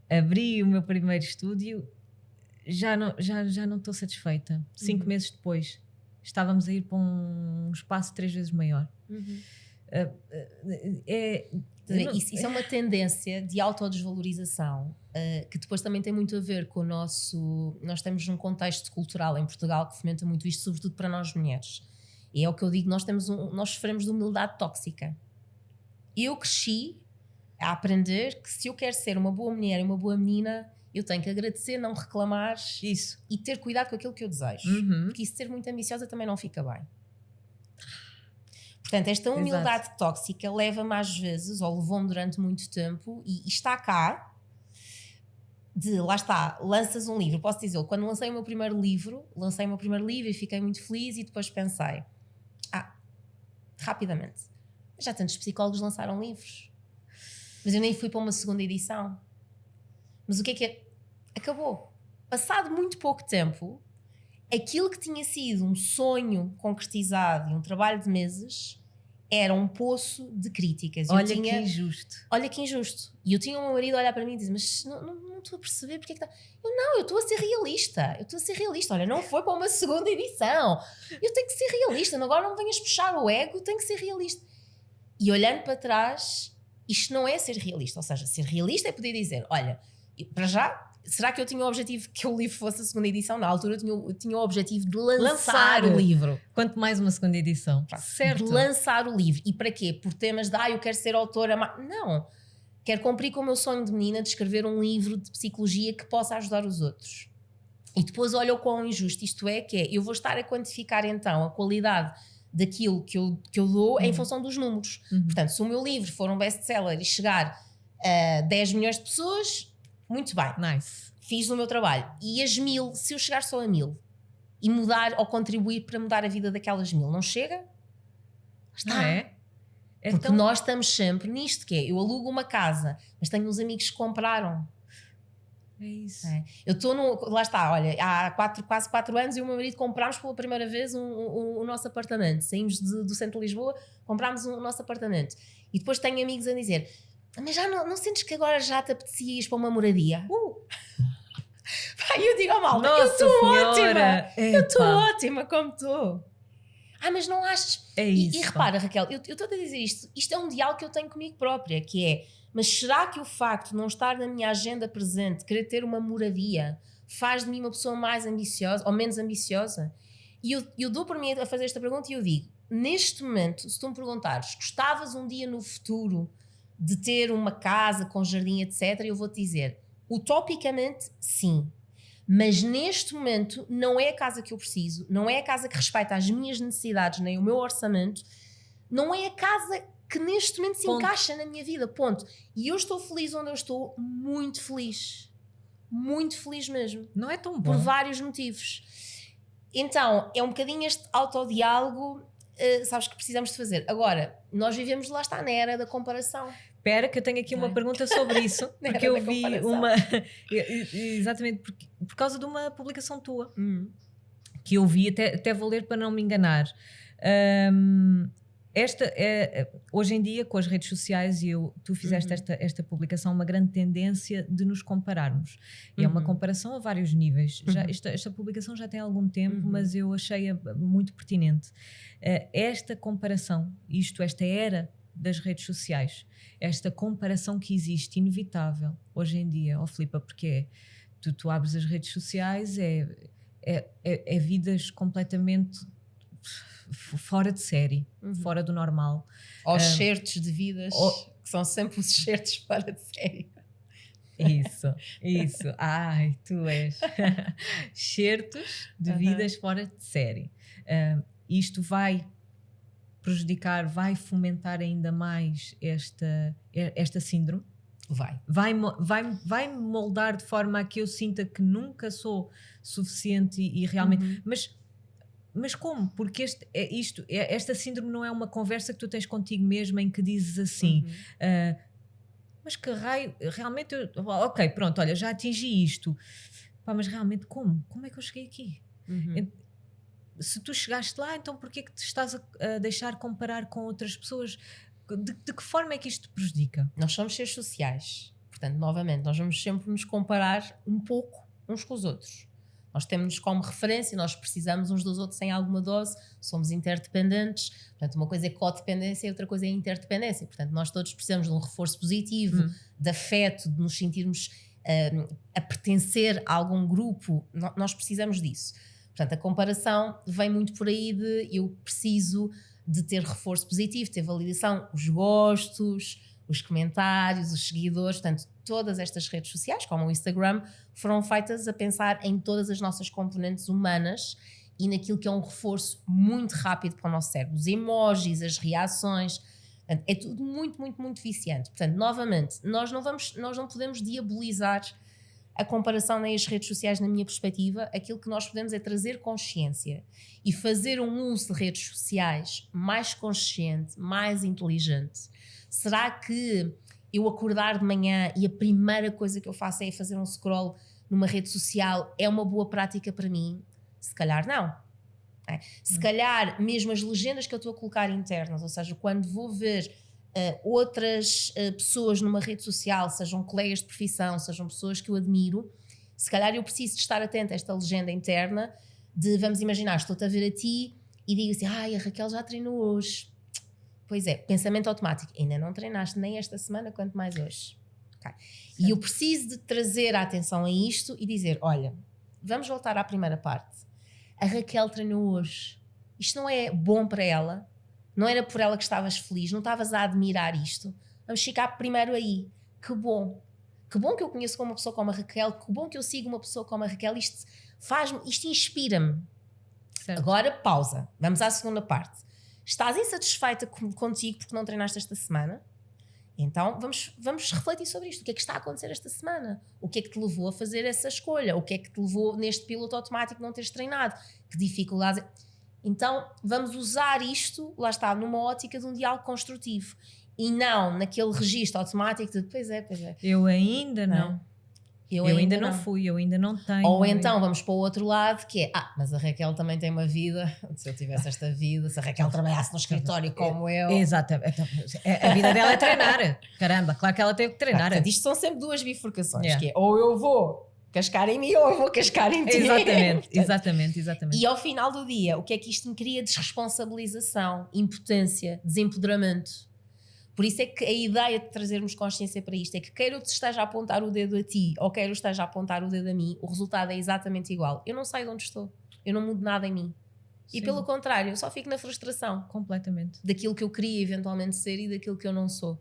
Abri o meu primeiro estúdio, já não estou satisfeita. 5 meses depois estávamos a ir para um espaço 3 vezes maior. Isso é uma tendência de autodesvalorização que depois também tem muito a ver com o nosso... Nós temos um contexto cultural em Portugal que fomenta muito isto, sobretudo para nós mulheres. E é o que eu digo, nós sofremos de humildade tóxica. Eu cresci a aprender que se eu quero ser uma boa mulher e uma boa menina, eu tenho que agradecer, não reclamar isso. E ter cuidado com aquilo que eu desejo. Porque isso de ser muito ambiciosa também não fica bem. Portanto, esta humildade tóxica leva-me às vezes, ou levou-me durante muito tempo, e está cá, lá está, lanças um livro, posso dizer, quando lancei o meu primeiro livro e fiquei muito feliz e depois pensei, rapidamente, já tantos psicólogos lançaram livros, mas eu nem fui para uma segunda edição. Mas o que é? Acabou. Passado muito pouco tempo, aquilo que tinha sido um sonho concretizado e um trabalho de meses era um poço de críticas. Olha que injusto. Olha que injusto. E eu tinha o meu marido a olhar para mim e dizer, mas não estou a perceber porque é que está... Eu estou a ser realista. Olha, não foi para uma segunda edição. Eu tenho que ser realista. Agora não me venhas puxar o ego, tenho que ser realista. E olhando para trás, isto não é ser realista. Ou seja, ser realista é poder dizer, olha, para já... Será que eu tinha o objetivo que o livro fosse a segunda edição? Na altura eu tinha o objetivo de lançar o livro. Quanto mais uma segunda edição. Certo. De lançar o livro. E para quê? Por temas de, eu quero ser autora. Não. Quero cumprir com o meu sonho de menina de escrever um livro de psicologia que possa ajudar os outros. E depois olha o quão injusto isto é, eu vou estar a quantificar então a qualidade daquilo que eu dou em função dos números. Portanto, se o meu livro for um best-seller e chegar a 10 milhões de pessoas... Muito bem, nice. Fiz o meu trabalho. E as 1000, se eu chegar só a 1000 e mudar ou contribuir para mudar a vida daquelas 1000, não chega? Está. Não é? Porque nós estamos sempre nisto, eu alugo uma casa, mas tenho uns amigos que compraram. É isso. Eu estou lá está, olha, há quase 4 anos eu e o meu marido comprámos pela primeira vez o nosso apartamento. Saímos do centro de Lisboa, comprámos o nosso apartamento. E depois tenho amigos a dizer... Mas já não sentes que agora já te apetecia ir para uma moradia? Eu digo ao malta, eu estou ótima! Eu estou ótima como estou. Mas não achas? É isso. E repara, Raquel, eu estou a dizer isto é um diálogo que eu tenho comigo própria, que é, mas será que o facto de não estar na minha agenda presente, querer ter uma moradia, faz de mim uma pessoa mais ambiciosa ou menos ambiciosa? E eu dou por mim a fazer esta pergunta e eu digo, neste momento, se tu me perguntares, gostavas um dia no futuro de ter uma casa com jardim, etc., eu vou-te dizer, utopicamente, sim. Mas neste momento não é a casa que eu preciso, não é a casa que respeita as minhas necessidades, nem o meu orçamento, não é a casa que neste momento se encaixa na minha vida, ponto. E eu estou feliz onde eu estou, muito feliz mesmo. Não é tão bom. Por vários motivos. Então, é um bocadinho este autodiálogo, sabes, que precisamos de fazer. Agora, nós vivemos, lá está, na era da comparação. Espera, que eu tenho aqui uma pergunta sobre isso, porque eu vi uma... exatamente por causa de uma publicação tua, que eu vi, até vou ler para não me enganar. Hoje em dia, com as redes sociais, tu fizeste esta publicação, uma grande tendência de nos compararmos. E é uma comparação a vários níveis. Esta publicação já tem algum tempo, mas eu achei-a muito pertinente. Esta comparação, esta era das redes sociais, esta comparação que existe, inevitável, hoje em dia, Filipa, porque tu abres as redes sociais, é vidas completamente fora de série, fora do normal. Os certos de vidas, que são sempre os certos fora de série. Isso. Ai, tu és. Certos de vidas fora de série. Isto vai prejudicar, vai fomentar ainda mais esta síndrome? Vai moldar de forma a que eu sinta que nunca sou suficiente e realmente... Mas como? Porque esta síndrome não é uma conversa que tu tens contigo mesma em que dizes assim... mas que raio... Realmente... ok, pronto, olha, já atingi isto. Mas realmente como? Como é que eu cheguei aqui? Se tu chegaste lá, então porquê que te estás a deixar comparar com outras pessoas? De que forma é que isto te prejudica? Nós somos seres sociais. Portanto, novamente, nós vamos sempre nos comparar um pouco uns com os outros. Nós temos como referência, nós precisamos uns dos outros em alguma dose, somos interdependentes. Portanto, uma coisa é codependência e outra coisa é interdependência. Portanto, nós todos precisamos de um reforço positivo, de afeto, de nos sentirmos a pertencer a algum grupo. Nós precisamos disso. Portanto, a comparação vem muito por aí de eu preciso de ter reforço positivo, ter validação, os gostos, os comentários, os seguidores. Portanto, todas estas redes sociais, como o Instagram, foram feitas a pensar em todas as nossas componentes humanas e naquilo que é um reforço muito rápido para o nosso cérebro. Os emojis, as reações, portanto, é tudo muito, muito, muito viciante. Portanto, novamente, nós não podemos diabolizar a comparação nem as redes sociais, na minha perspectiva. Aquilo que nós podemos é trazer consciência e fazer um uso de redes sociais mais consciente, mais inteligente. Será que eu acordar de manhã e a primeira coisa que eu faço é fazer um scroll numa rede social é uma boa prática para mim? Se calhar não. Se calhar mesmo as legendas que eu estou a colocar internas, ou seja, quando vou ver outras pessoas numa rede social, sejam colegas de profissão, sejam pessoas que eu admiro, se calhar eu preciso de estar atenta a esta legenda interna de, vamos imaginar, estou-te a ver a ti e digo assim, a Raquel já treinou hoje. Pois é, pensamento automático, ainda não treinaste nem esta semana, quanto mais hoje. Okay. E eu preciso de trazer a atenção a isto e dizer, olha, vamos voltar à primeira parte. A Raquel treinou hoje. Isto não é bom para ela? Não era por ela que estavas feliz? Não estavas a admirar isto? Vamos ficar primeiro aí. Que bom. Que bom que eu conheço uma pessoa como a Raquel. Que bom que eu sigo uma pessoa como a Raquel. Isto inspira-me. Agora, pausa. Vamos à segunda parte. Estás insatisfeita contigo porque não treinaste esta semana? Então vamos refletir sobre isto. O que é que está a acontecer esta semana? O que é que te levou a fazer essa escolha? O que é que te levou neste piloto automático não teres treinado? Que dificuldades? Então vamos usar isto, lá está, numa ótica de um diálogo construtivo e não naquele registro automático de pois é. Eu ainda não. Eu ainda não fui, eu ainda não tenho. Ou então vamos para o outro lado, que é, mas a Raquel também tem uma vida. Se eu tivesse esta vida, se a Raquel trabalhasse no escritório como eu. Exatamente. A vida dela é treinar. Caramba, claro que ela teve que treinar. Portanto, isto são sempre duas bifurcações, que é ou eu vou cascar em mim ou eu vou cascar em ti. Exatamente. E ao final do dia, o que é que isto me cria? Desresponsabilização, impotência, desempoderamento. Por isso é que a ideia de trazermos consciência para isto é que quer eu te esteja a apontar o dedo a ti ou quer eu esteja a apontar o dedo a mim, o resultado é exatamente igual. Eu não saio de onde estou, eu não mudo nada em mim. Sim. E pelo contrário, eu só fico na frustração. Completamente. Daquilo que eu queria eventualmente ser e daquilo que eu não sou.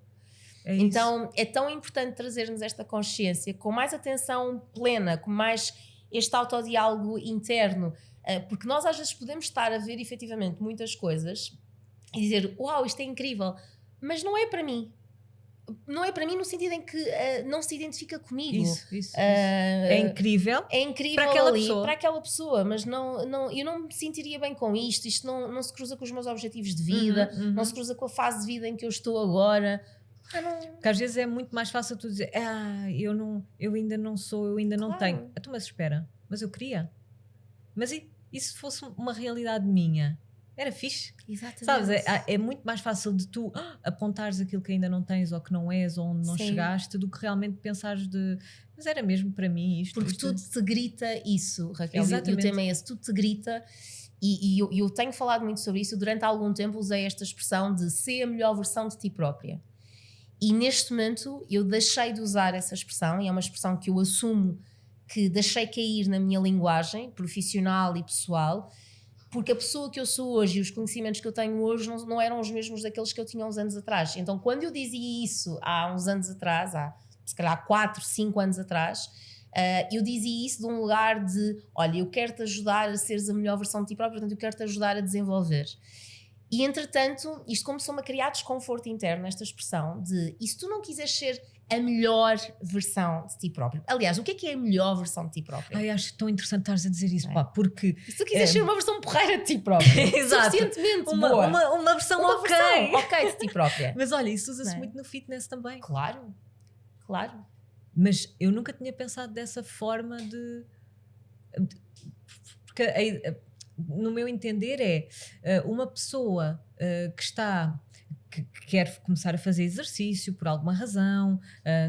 Então é tão importante trazermos esta consciência com mais atenção plena, com mais este autodiálogo interno, porque nós às vezes podemos estar a ver efetivamente muitas coisas e dizer, uau, isto é incrível, mas não é para mim. Não é para mim no sentido em que não se identifica comigo. Isso. É incrível para aquela pessoa, mas eu não me sentiria bem com isto. Isto não se cruza com os meus objetivos de vida, não se cruza com a fase de vida em que eu estou agora. Porque às vezes é muito mais fácil tu dizer eu ainda não sou, eu ainda não tenho. Mas espera, mas eu queria. Mas e se fosse uma realidade minha? Era fixe. Exatamente. Sabes, é muito mais fácil de tu apontares aquilo que ainda não tens ou que não és ou onde não chegaste do que realmente pensares mas era mesmo para mim isto. Porque tudo te grita isso, Raquel. E o tema é esse, tudo te grita e eu tenho falado muito sobre isso. Durante algum tempo usei esta expressão de ser a melhor versão de ti própria. E neste momento eu deixei de usar essa expressão e é uma expressão que eu assumo que deixei cair na minha linguagem profissional e pessoal, porque a pessoa que eu sou hoje e os conhecimentos que eu tenho hoje não eram os mesmos daqueles que eu tinha uns anos atrás. Então quando eu dizia isso há uns anos atrás, há se calhar 4, 5 anos atrás, eu dizia isso de um lugar de, olha, eu quero-te ajudar a seres a melhor versão de ti próprio, portanto eu quero-te ajudar a desenvolver. E entretanto, isto começou-me a criar desconforto interno, esta expressão de, e se tu não quiseres ser a melhor versão de ti próprio? Aliás, o que é a melhor versão de ti próprio? Ai, acho tão interessante estares a dizer isso, porque... E se tu quiseres ser uma versão porreira de ti próprio, suficientemente boa. Uma versão ok de ti própria. Mas olha, isso usa-se muito no fitness também. Claro. Mas eu nunca tinha pensado dessa forma porque no meu entender uma pessoa que quer começar a fazer exercício por alguma razão,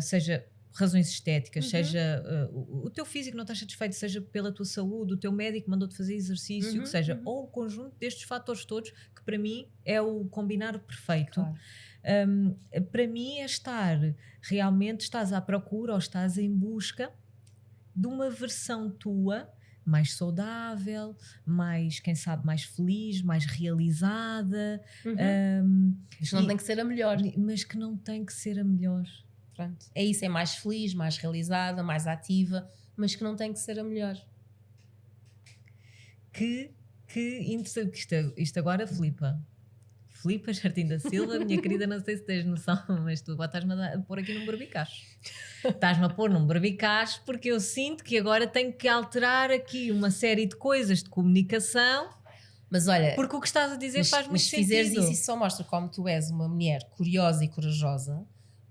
seja razões estéticas, seja o teu físico não está satisfeito, seja pela tua saúde, o teu médico mandou-te fazer exercício, que seja, ou o conjunto destes fatores todos, que para mim é o combinar perfeito. Claro. Para mim é realmente estás à procura ou estás em busca de uma versão tua mais saudável, mais, quem sabe, mais feliz, mais realizada. Mas que não tem que ser a melhor. Mas que não tem que ser a melhor. Pronto. É isso, é mais feliz, mais realizada, mais ativa, mas que não tem que ser a melhor. Que isto agora flipa. Filipa Jardim da Silva, minha querida, não sei se tens noção, mas tu agora estás-me a pôr aqui num barbicacho. Estás-me a pôr num barbicacho porque eu sinto que agora tenho que alterar aqui uma série de coisas de comunicação. Mas olha, porque o que estás a dizer faz muito sentido. Mas se fizeres isso só mostra como tu és uma mulher curiosa e corajosa,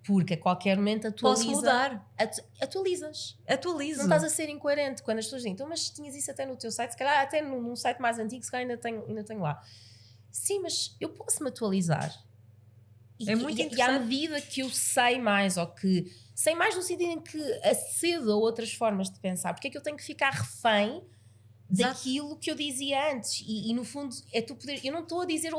porque a qualquer momento atualiza. Posso mudar. Atualizas. Atualizo. Não estás a ser incoerente quando as pessoas dizem, então, mas tinhas isso até no teu site, se calhar até num site mais antigo, se calhar ainda tenho lá. Sim, mas eu posso me atualizar. É muito interessante. E à medida que eu sei mais, ou que sei mais no sentido em que acedo a outras formas de pensar, porque é que eu tenho que ficar refém daquilo que eu dizia antes? E no fundo é tu poder. Eu não estou a dizer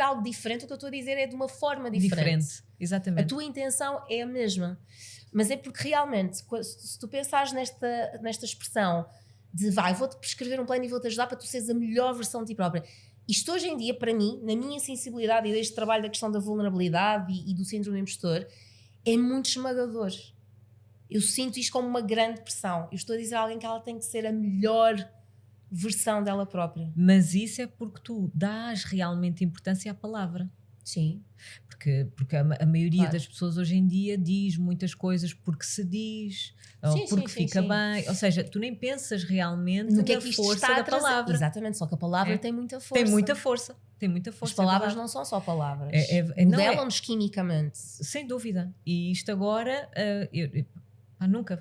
algo diferente, o que eu estou a dizer é de uma forma diferente. Exatamente. A tua intenção é a mesma. Mas é porque realmente, se tu pensares nesta expressão de vou-te prescrever um plano e vou-te ajudar para tu seres a melhor versão de ti própria. Isto hoje em dia, para mim, na minha sensibilidade e deste trabalho da questão da vulnerabilidade e do síndrome do impostor, é muito esmagador. Eu sinto isto como uma grande pressão. Eu estou a dizer a alguém que ela tem que ser a melhor versão dela própria. Mas isso é porque tu dás realmente importância à palavra. Sim. Porque a maioria das pessoas hoje em dia diz muitas coisas porque se diz, ou porque fica bem. Ou seja, tu nem pensas realmente no que é que isto força está da palavra. Exatamente, só que a palavra tem muita força. Tem muita força. As palavras não são só palavras. Modelam-nos quimicamente. Sem dúvida. E isto agora...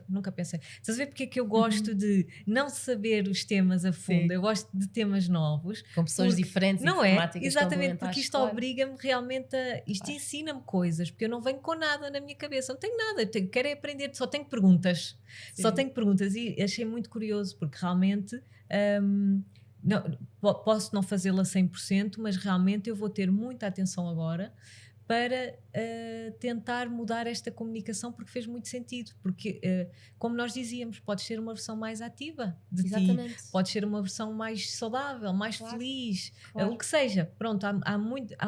nunca pensei. Estás a ver porque é que eu gosto de não saber os temas a fundo? Sim. Eu gosto de temas novos. Com pessoas diferentes não e temáticas. Exatamente, porque isto obriga-me realmente a... Isto ensina-me coisas, porque eu não venho com nada na minha cabeça. Não tenho nada. Quero aprender. Só tenho perguntas. Sim. Só tenho perguntas. E achei muito curioso, porque realmente... posso não fazê-la 100%, mas realmente eu vou ter muita atenção agora para tentar mudar esta comunicação, porque fez muito sentido, porque como nós dizíamos, podes ser uma versão mais ativa de Exatamente. ti, podes ser uma versão mais saudável, mais feliz, o que seja, pronto, há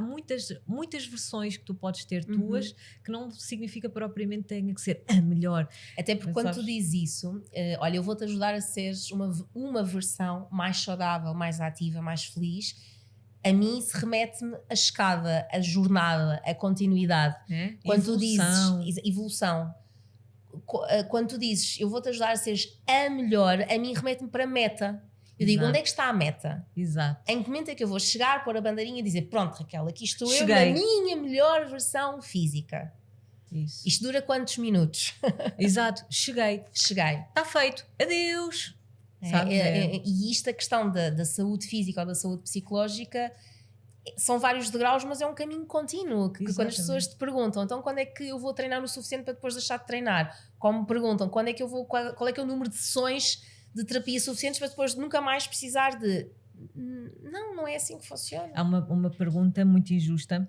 muitas versões que tu podes ter tuas, que não significa propriamente que tenha que ser a melhor. Até porque quando tu dizes isso, olha, eu vou-te ajudar a seres uma versão mais saudável, mais ativa, mais feliz. A mim isso remete-me a escada, a jornada, a continuidade. Quando tu dizes evolução, quando tu dizes eu vou-te ajudar a seres a melhor, a mim remete-me para a meta. Eu digo, onde é que está a meta? Exato. Em que momento é que eu vou chegar, pôr a bandeirinha e dizer, pronto, Raquel, aqui estou eu na minha melhor versão física. Isso. Isto dura quantos minutos? Exato, cheguei. Está feito, adeus. E isto, a questão da saúde física ou da saúde psicológica, são vários degraus, mas é um caminho contínuo. Que quando as pessoas te perguntam, então quando é que eu vou treinar o suficiente para depois deixar de treinar? Como me perguntam, quando é que eu vou, qual é que é o número de sessões de terapia suficientes para depois nunca mais precisar de... Não é assim que funciona. Há uma pergunta muito injusta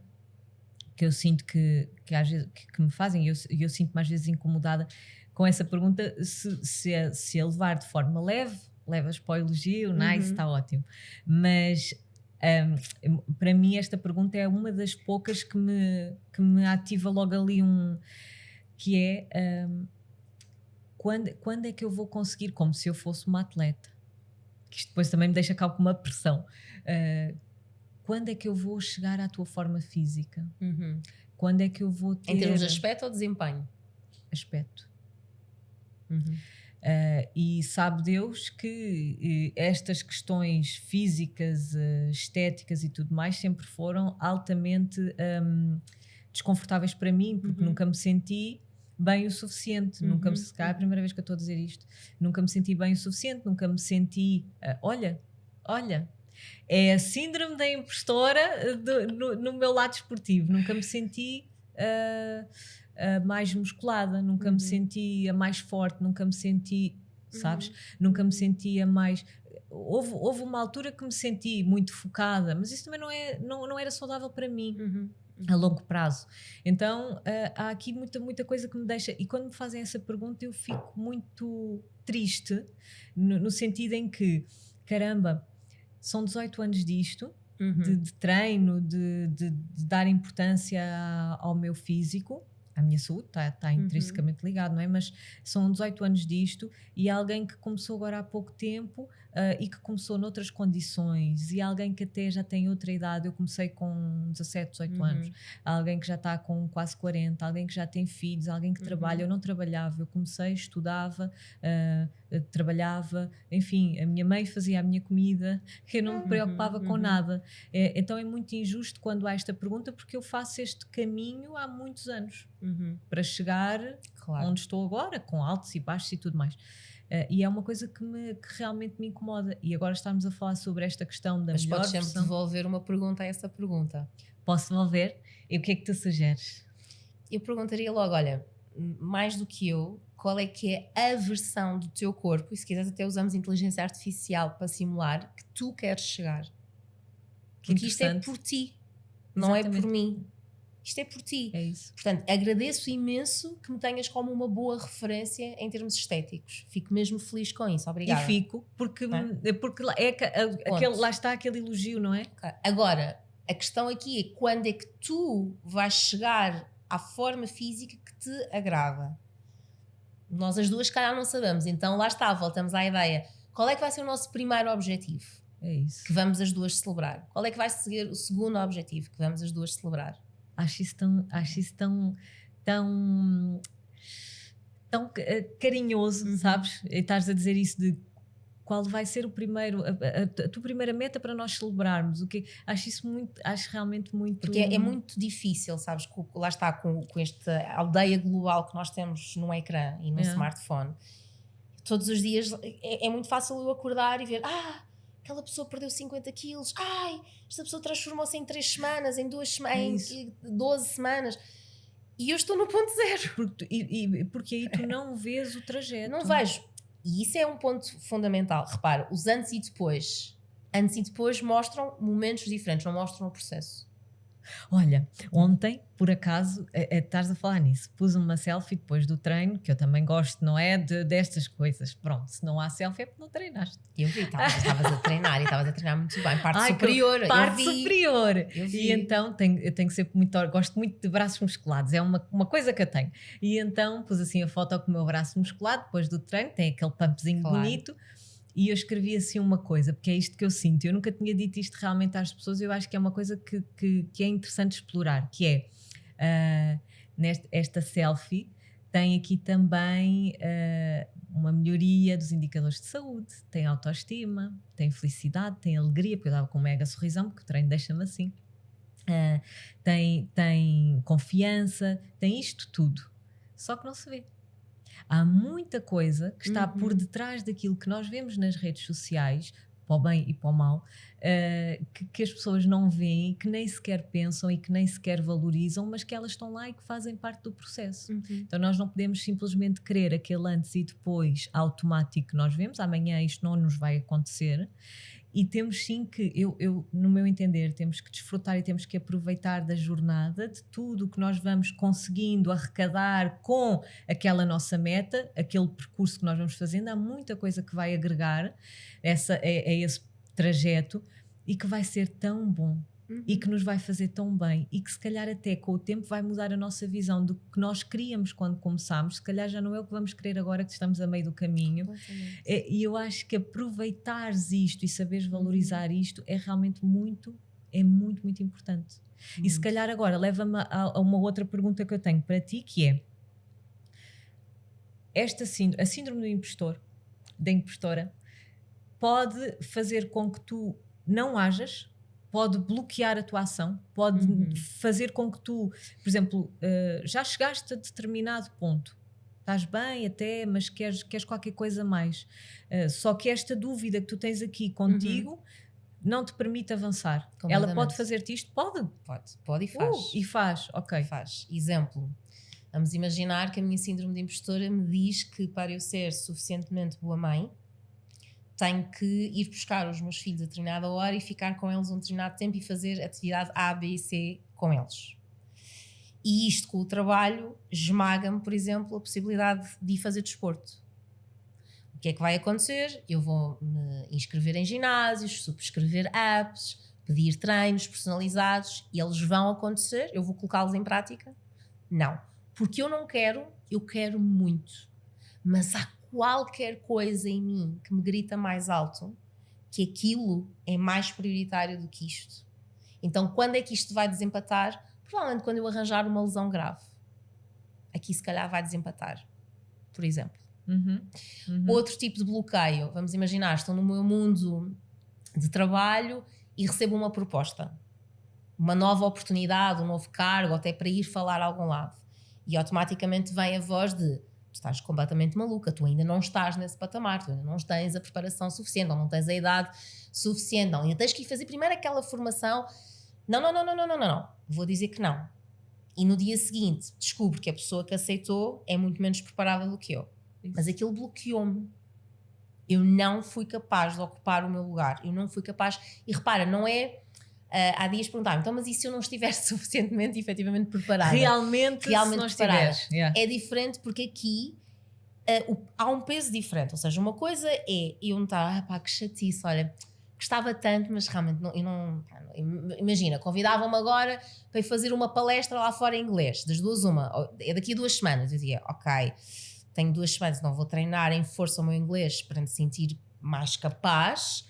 que eu sinto que às vezes que me fazem, e eu sinto-me às vezes incomodada com essa pergunta, se a levar de forma leve, levas para o elogio, nice, está ótimo. Mas para mim esta pergunta é uma das poucas que me ativa logo ali que é quando é que eu vou conseguir, como se eu fosse uma atleta, que isto depois também me deixa cá com uma pressão, quando é que eu vou chegar à tua forma física? Quando é que eu vou ter... Em termos de aspecto ou desempenho? Aspecto. E sabe Deus que estas questões físicas, estéticas e tudo mais sempre foram altamente desconfortáveis para mim, porque nunca me senti bem o suficiente, nunca me é a primeira vez que eu estou a dizer isto, nunca me senti bem o suficiente, nunca me senti olha, é a síndrome da impostora no meu lado esportivo, nunca me senti mais musculada, nunca me sentia mais forte, nunca me senti, sabes? Nunca me sentia mais... Houve uma altura que me senti muito focada, mas isso também não era saudável para mim. A longo prazo. Então há aqui muita coisa que me deixa, e quando me fazem essa pergunta eu fico muito triste, no sentido em que, caramba, são 18 anos disto, de treino, de dar importância ao meu físico, à minha saúde, está intrinsecamente ligado, não é? Mas são 18 anos disto, e alguém que começou agora há pouco tempo e que começou noutras condições, e alguém que até já tem outra idade, eu comecei com 17, 18 anos, alguém que já está com quase 40, alguém que já tem filhos, alguém que trabalha, eu não trabalhava, eu comecei, estudava, trabalhava, enfim, a minha mãe fazia a minha comida, eu não me preocupava com nada. Então é muito injusto quando há esta pergunta, porque eu faço este caminho há muitos anos para chegar onde estou agora, com altos e baixos e tudo mais. E é uma coisa que realmente me incomoda. E agora estamos a falar sobre esta questão da melhor versão. Mas podes sempre devolver uma pergunta a essa pergunta. Posso devolver? E o que é que tu sugeres? Eu perguntaria logo, olha, mais do que eu, qual é que é a versão do teu corpo, e se quiseres até usamos inteligência artificial para simular, que tu queres chegar. Porque isto é por ti, não é por mim. Isto é por ti. É isso. Portanto, agradeço imenso que me tenhas como uma boa referência em termos estéticos. Fico mesmo feliz com isso. Obrigada. E fico, porque lá está aquele elogio, não é? Okay. Agora, a questão aqui é quando é que tu vais chegar à forma física que te agrada. Nós as duas, se calhar, não sabemos. Então, lá está, voltamos à ideia. Qual é que vai ser o nosso primeiro objetivo? É isso. Que vamos as duas celebrar. Qual é que vai ser o segundo objetivo que vamos as duas celebrar? Acho isso tão carinhoso, sabes? E estás a dizer isso de qual vai ser o primeiro, a tua primeira meta para nós celebrarmos. Acho realmente muito... Porque é muito difícil, sabes? Lá está, com esta aldeia global que nós temos no ecrã e no smartphone. Todos os dias é muito fácil eu acordar e ver... aquela pessoa perdeu 50 quilos, esta pessoa transformou-se em 3 semanas, em 2 semanas, em 12 semanas, e eu estou no ponto zero. Porque aí tu não vês o trajeto. Não vejo. E isso é um ponto fundamental. Repara, os antes e depois mostram momentos diferentes, não mostram o processo. Olha, ontem, por acaso, estás a falar nisso, pus uma selfie depois do treino, que eu também gosto, não é, destas coisas. Pronto, se não há selfie é porque não treinaste. Eu vi, estavas a treinar e estavas a treinar muito bem, parte superior. Parte superior. E então, eu tenho que ser gosto muito de braços musculados, é uma coisa que eu tenho. E então, pus assim a foto com o meu braço musculado, depois do treino, tem aquele pumpzinho bonito. E eu escrevi assim uma coisa, porque é isto que eu sinto. Eu nunca tinha dito isto realmente às pessoas, eu acho que é uma coisa que é interessante explorar, que é, esta selfie tem aqui também uma melhoria dos indicadores de saúde, tem autoestima, tem felicidade, tem alegria, porque eu dava com um mega sorrisão, porque o treino deixa-me assim, tem confiança, tem isto tudo, só que não se vê. Há muita coisa que está por detrás daquilo que nós vemos nas redes sociais, para o bem e para o mal, que as pessoas não veem, que nem sequer pensam e que nem sequer valorizam, mas que elas estão lá e que fazem parte do processo. Então nós não podemos simplesmente querer aquele antes e depois automático que nós vemos, amanhã isto não nos vai acontecer, e temos sim que, no meu entender, temos que desfrutar e temos que aproveitar da jornada, de tudo o que nós vamos conseguindo arrecadar com aquela nossa meta, aquele percurso que nós vamos fazendo. Há muita coisa que vai agregar esse trajeto e que vai ser tão bom e que nos vai fazer tão bem e que se calhar até com o tempo vai mudar a nossa visão do que nós queríamos quando começámos. Se calhar já não é o que vamos querer agora que estamos a meio do caminho. E eu acho que aproveitares isto e saberes valorizar isto é realmente muito, muito importante. E se calhar agora leva-me a uma outra pergunta que eu tenho para ti, que é a síndrome do impostor, da impostora, pode fazer com que tu não hajas, pode bloquear a tua ação, pode fazer com que tu, por exemplo, já chegaste a determinado ponto, estás bem até, mas queres qualquer coisa mais, só que esta dúvida que tu tens aqui contigo não te permite avançar. Ela pode fazer-te isto? Pode e faz. E faz, ok. Faz. Exemplo, Vamos imaginar que a minha síndrome de impostora me diz que para eu ser suficientemente boa mãe, tenho que ir buscar os meus filhos a determinada hora e ficar com eles um determinado tempo e fazer atividade A, B e C com eles. E isto com o trabalho esmaga-me, por exemplo, a possibilidade de ir fazer desporto. O que é que vai acontecer? Eu vou me inscrever em ginásios, subscrever apps, pedir treinos personalizados e eles vão acontecer, eu vou colocá-los em prática? Não. Porque eu não quero, eu quero muito. Mas há qualquer coisa em mim que me grita mais alto que aquilo é mais prioritário do que isto. Então, quando é que isto vai desempatar? Provavelmente quando eu arranjar uma lesão grave. Aqui se calhar vai desempatar, por exemplo. Outro tipo de bloqueio, vamos imaginar, estou no meu mundo de trabalho e recebo uma proposta, uma nova oportunidade, um novo cargo, até para ir falar a algum lado. E automaticamente vem a voz de: tu estás completamente maluca, tu ainda não estás nesse patamar, tu ainda não tens a preparação suficiente, ou não tens a idade suficiente, não, ainda tens que ir fazer primeiro aquela formação. Não. Vou dizer que não. E no dia seguinte descubro que a pessoa que aceitou é muito menos preparada do que eu. Isso. Mas aquilo bloqueou-me. Eu não fui capaz de ocupar o meu lugar. Eu não fui capaz. E repara, não é... há dias perguntaram, então, mas e se eu não estiver suficientemente, efetivamente preparada? Realmente se não preparada. Yeah. É diferente porque aqui há um peso diferente. Ou seja, uma coisa é eu não estar, pá, que chatice, olha, gostava tanto, mas realmente não. Imagina, convidavam-me agora para ir fazer uma palestra lá fora em inglês, das duas uma, é daqui a 2 semanas. Eu dizia, ok, tenho 2 semanas, não vou treinar em força o meu inglês para me sentir mais capaz.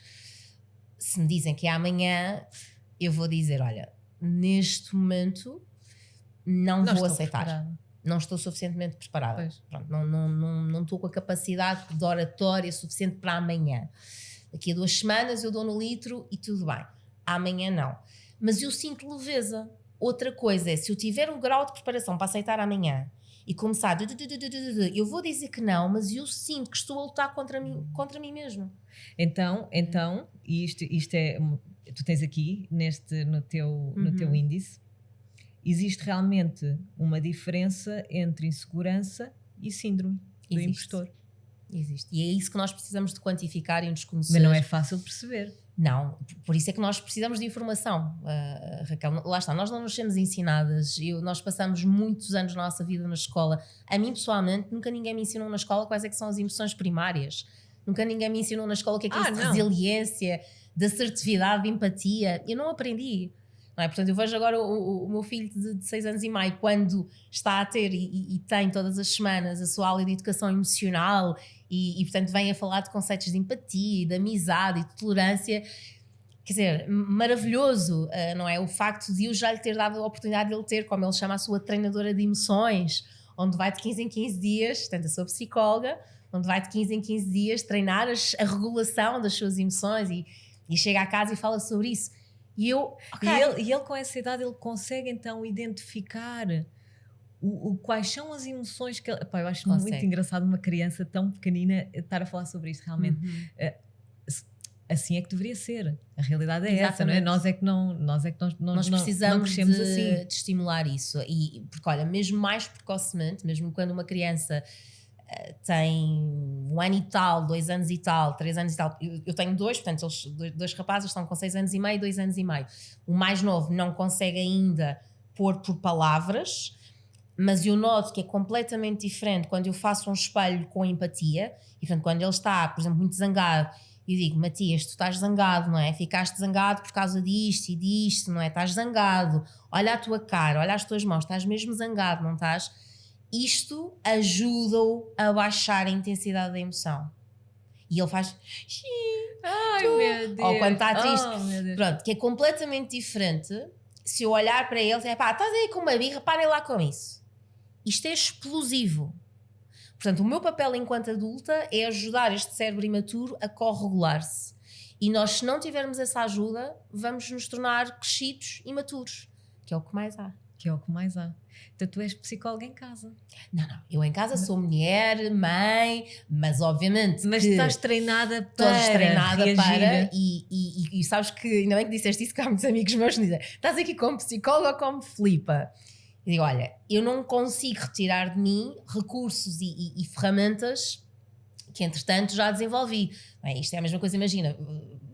Se me dizem que é amanhã, eu vou dizer, olha, neste momento não vou aceitar. Preparada. Não estou suficientemente preparada. Pronto, não estou com a capacidade de oratória suficiente para amanhã. Daqui a 2 semanas eu dou no litro e tudo bem. Amanhã não. Mas eu sinto leveza. Outra coisa é, se eu tiver um grau de preparação para aceitar amanhã e começar, eu vou dizer que não, mas eu sinto que estou a lutar contra mim mesmo. Então isto é... Tu tens aqui, no teu índice, existe realmente uma diferença entre insegurança e síndrome do impostor. Existe. E é isso que nós precisamos de quantificar e nos conhecer. Mas não é fácil de perceber. Não, por isso é que nós precisamos de informação, Raquel. Lá está, nós não nos somos ensinadas. Nós passamos muitos anos da nossa vida na escola. A mim, pessoalmente, nunca ninguém me ensinou na escola quais é que são as emoções primárias. Nunca ninguém me ensinou na escola o que é isso de resiliência, de assertividade, de empatia. Eu não aprendi. Não é? Portanto, eu vejo agora o meu filho de 6 anos e meio, quando está a ter e tem todas as semanas a sua aula de educação emocional e portanto, vem a falar de conceitos de empatia, de amizade e de tolerância. Quer dizer, maravilhoso, não é? O facto de eu já lhe ter dado a oportunidade de ele ter, como ele chama, a sua treinadora de emoções, onde vai de 15 em 15 dias, portanto, eu sou psicóloga, onde vai de 15 em 15 dias treinar a regulação das suas emoções e chega a casa e fala sobre isso. E ele com essa idade, ele consegue então identificar quais são as emoções que ele... Pá, eu acho muito engraçado uma criança tão pequenina estar a falar sobre isto, realmente. Assim é que deveria ser. A realidade é essa, não é? Nós precisamos de estimular isso. Porque olha, mesmo mais precocemente, mesmo quando uma criança tem 1 ano e tal, 2 anos e tal, 3 anos e tal. Eu tenho 2, portanto, eles, 2 rapazes estão com 6 anos e meio, 2 anos e meio. O mais novo não consegue ainda pôr por palavras, mas eu noto que é completamente diferente quando eu faço um espelho com empatia. E portanto, quando ele está, por exemplo, muito zangado, eu digo, Matias, tu estás zangado, não é? Ficaste zangado por causa disto e disto, não é? Estás zangado, olha a tua cara, olha as tuas mãos, estás mesmo zangado, não estás? Isto ajuda-o a baixar a intensidade da emoção. E ele faz... Ai, meu Deus! Ou quando está triste. Pronto, que é completamente diferente. Se eu olhar para ele, pá, estás aí com uma birra, parem lá com isso. Isto é explosivo. Portanto, o meu papel enquanto adulta é ajudar este cérebro imaturo a corregular-se. E nós, se não tivermos essa ajuda, vamos nos tornar crescidos imaturos, que é o que mais há. Então tu és psicóloga em casa? Não. Eu em casa sou mulher, mãe, mas obviamente... Mas estás treinada para reagir. E sabes que, ainda bem que disseste isso, que há muitos amigos meus que dizem, estás aqui como psicóloga ou como flipa? E digo, olha, eu não consigo retirar de mim recursos e ferramentas que entretanto já desenvolvi. Bem, isto é a mesma coisa, imagina,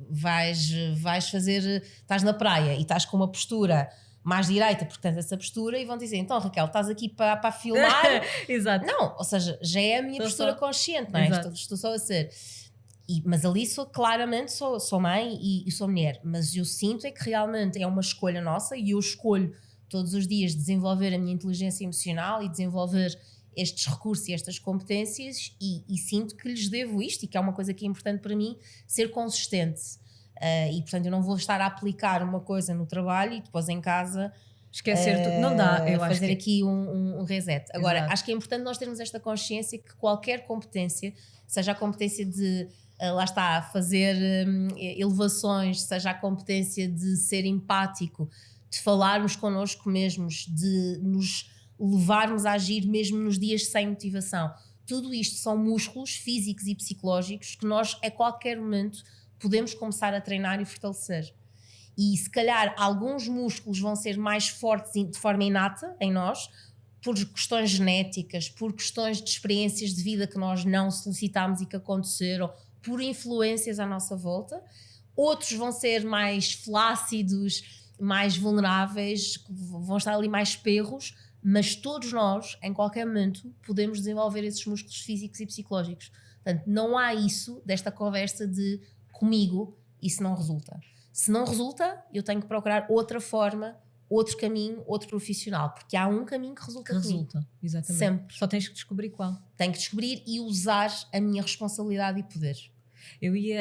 vais fazer, estás na praia e estás com uma postura mais direita, portanto essa postura, e vão dizer, então Raquel, estás aqui para filmar. Exato. Não, ou seja, já é a minha postura consciente, não é? Estou só a ser. Mas ali claramente sou mãe e sou mulher, mas eu sinto é que realmente é uma escolha nossa e eu escolho todos os dias desenvolver a minha inteligência emocional e desenvolver estes recursos e estas competências e sinto que lhes devo isto e que é uma coisa que é importante para mim, ser consistente. E portanto eu não vou estar a aplicar uma coisa no trabalho e depois em casa esquecer tudo, não dá, eu fazer acho aqui um reset. Agora, Exato. acho que é importante nós termos esta consciência que qualquer competência, seja a competência de lá está, fazer elevações, seja a competência de ser empático, de falarmos connosco mesmos, de nos levarmos a agir mesmo nos dias sem motivação. Tudo isto são músculos físicos e psicológicos que nós a qualquer momento podemos começar a treinar e fortalecer. E se calhar alguns músculos vão ser mais fortes de forma inata em nós, por questões genéticas, por questões de experiências de vida que nós não solicitámos e que aconteceram, por influências à nossa volta. Outros vão ser mais flácidos, mais vulneráveis, vão estar ali mais perros, mas todos nós, em qualquer momento, podemos desenvolver esses músculos físicos e psicológicos. Portanto, não há isso desta conversa de comigo, isso não resulta. Se não resulta, eu tenho que procurar outra forma, outro caminho, outro profissional, porque há um caminho que resulta comigo. Exatamente. Sempre. Só tens que descobrir qual. Tenho que descobrir e usar a minha responsabilidade e poder. Eu ia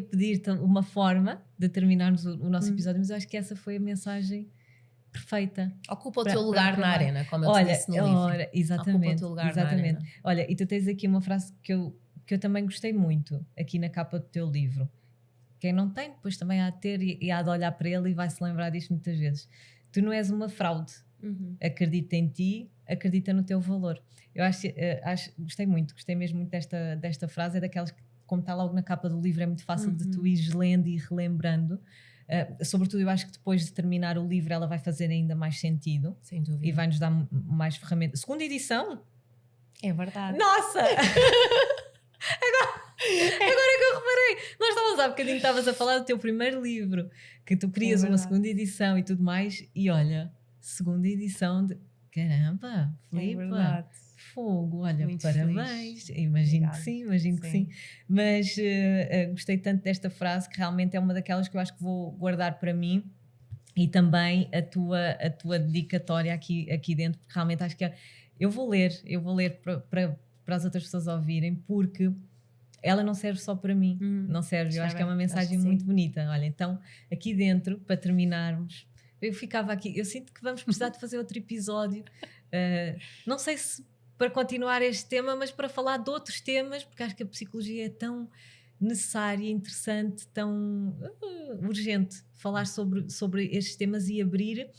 pedir uma forma de terminarmos o nosso episódio, mas eu acho que essa foi a mensagem perfeita. Ocupa o teu lugar na arena, como eu te disse no livro. Exatamente. Ocupa o teu lugar na arena. Olha, e tu tens aqui uma frase que eu também gostei muito, aqui na capa do teu livro. Quem não tem, depois também há de ter e há de olhar para ele e vai se lembrar disto muitas vezes. Tu não és uma fraude. Acredita em ti, acredita no teu valor. Eu gostei mesmo muito desta frase. É daquelas que, como está logo na capa do livro, é muito fácil de tu ires lendo e relembrando. Sobretudo eu acho que depois de terminar o livro ela vai fazer ainda mais sentido. Sem dúvida. E vai-nos dar mais ferramentas. Segunda edição? É verdade. Nossa! Agora que eu reparei, nós estávamos há bocadinho, estavas a falar do teu primeiro livro, que tu querias uma segunda edição e tudo mais, e olha, segunda edição de... Caramba, Filipa, fogo, olha, muito parabéns, feliz. Imagino que sim, mas gostei tanto desta frase que realmente é uma daquelas que eu acho que vou guardar para mim e também a tua dedicatória aqui dentro, porque realmente acho que eu vou ler para as outras pessoas ouvirem, porque ela não serve só para mim, não serve, eu acho que é uma mensagem muito bonita. Olha, então aqui dentro, para terminarmos, eu ficava aqui, eu sinto que vamos precisar de fazer outro episódio, não sei se para continuar este tema, mas para falar de outros temas, porque acho que a psicologia é tão necessária, interessante, tão urgente falar sobre estes temas e abrir,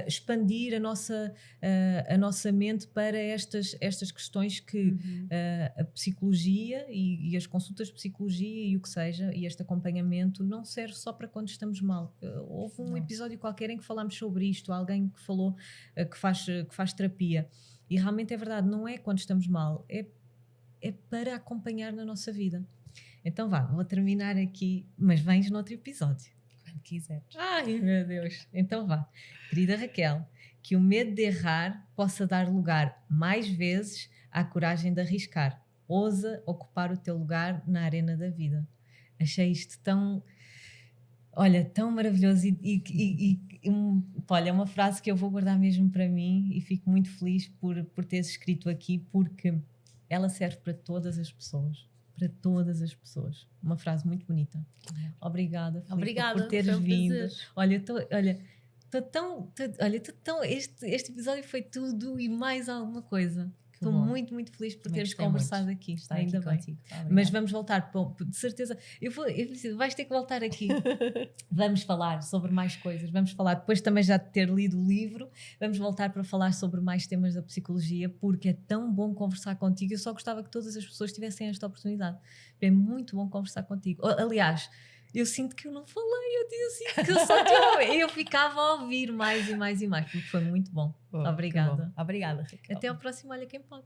expandir a nossa mente para estas questões que a psicologia e as consultas de psicologia e o que seja, e este acompanhamento não serve só para quando estamos mal. Houve um episódio qualquer em que falámos sobre isto, alguém que falou que faz terapia, e realmente é verdade, não é quando estamos mal, é para acompanhar na nossa vida. Então vou terminar aqui, mas vens noutro episódio. Quando quiseres. Ai, meu Deus. Então vá. Querida Raquel, que o medo de errar possa dar lugar mais vezes à coragem de arriscar. Ousa ocupar o teu lugar na arena da vida. Achei isto tão maravilhoso olha, é uma frase que eu vou guardar mesmo para mim e fico muito feliz por teres escrito aqui, porque ela serve para todas as pessoas. Para todas as pessoas. Uma frase muito bonita. Obrigada, Filipa, por teres vindo. Estou tão... Este episódio foi tudo e mais alguma coisa. Estou muito, muito feliz por teres conversado aqui. Está ainda bem. Contigo. Mas vamos voltar, de certeza. Vais ter que voltar aqui. Vamos falar sobre mais coisas. Vamos falar, depois também já de ter lido o livro, vamos voltar para falar sobre mais temas da psicologia, porque é tão bom conversar contigo. Eu só gostava que todas as pessoas tivessem esta oportunidade. É muito bom conversar contigo. Aliás, eu sinto que eu não falei, eu sinto que eu só te ouvi. Eu ficava a ouvir mais e mais e mais, porque foi muito bom. Obrigada. Obrigada, Raquel. Até ao próximo Olha Quem Pode.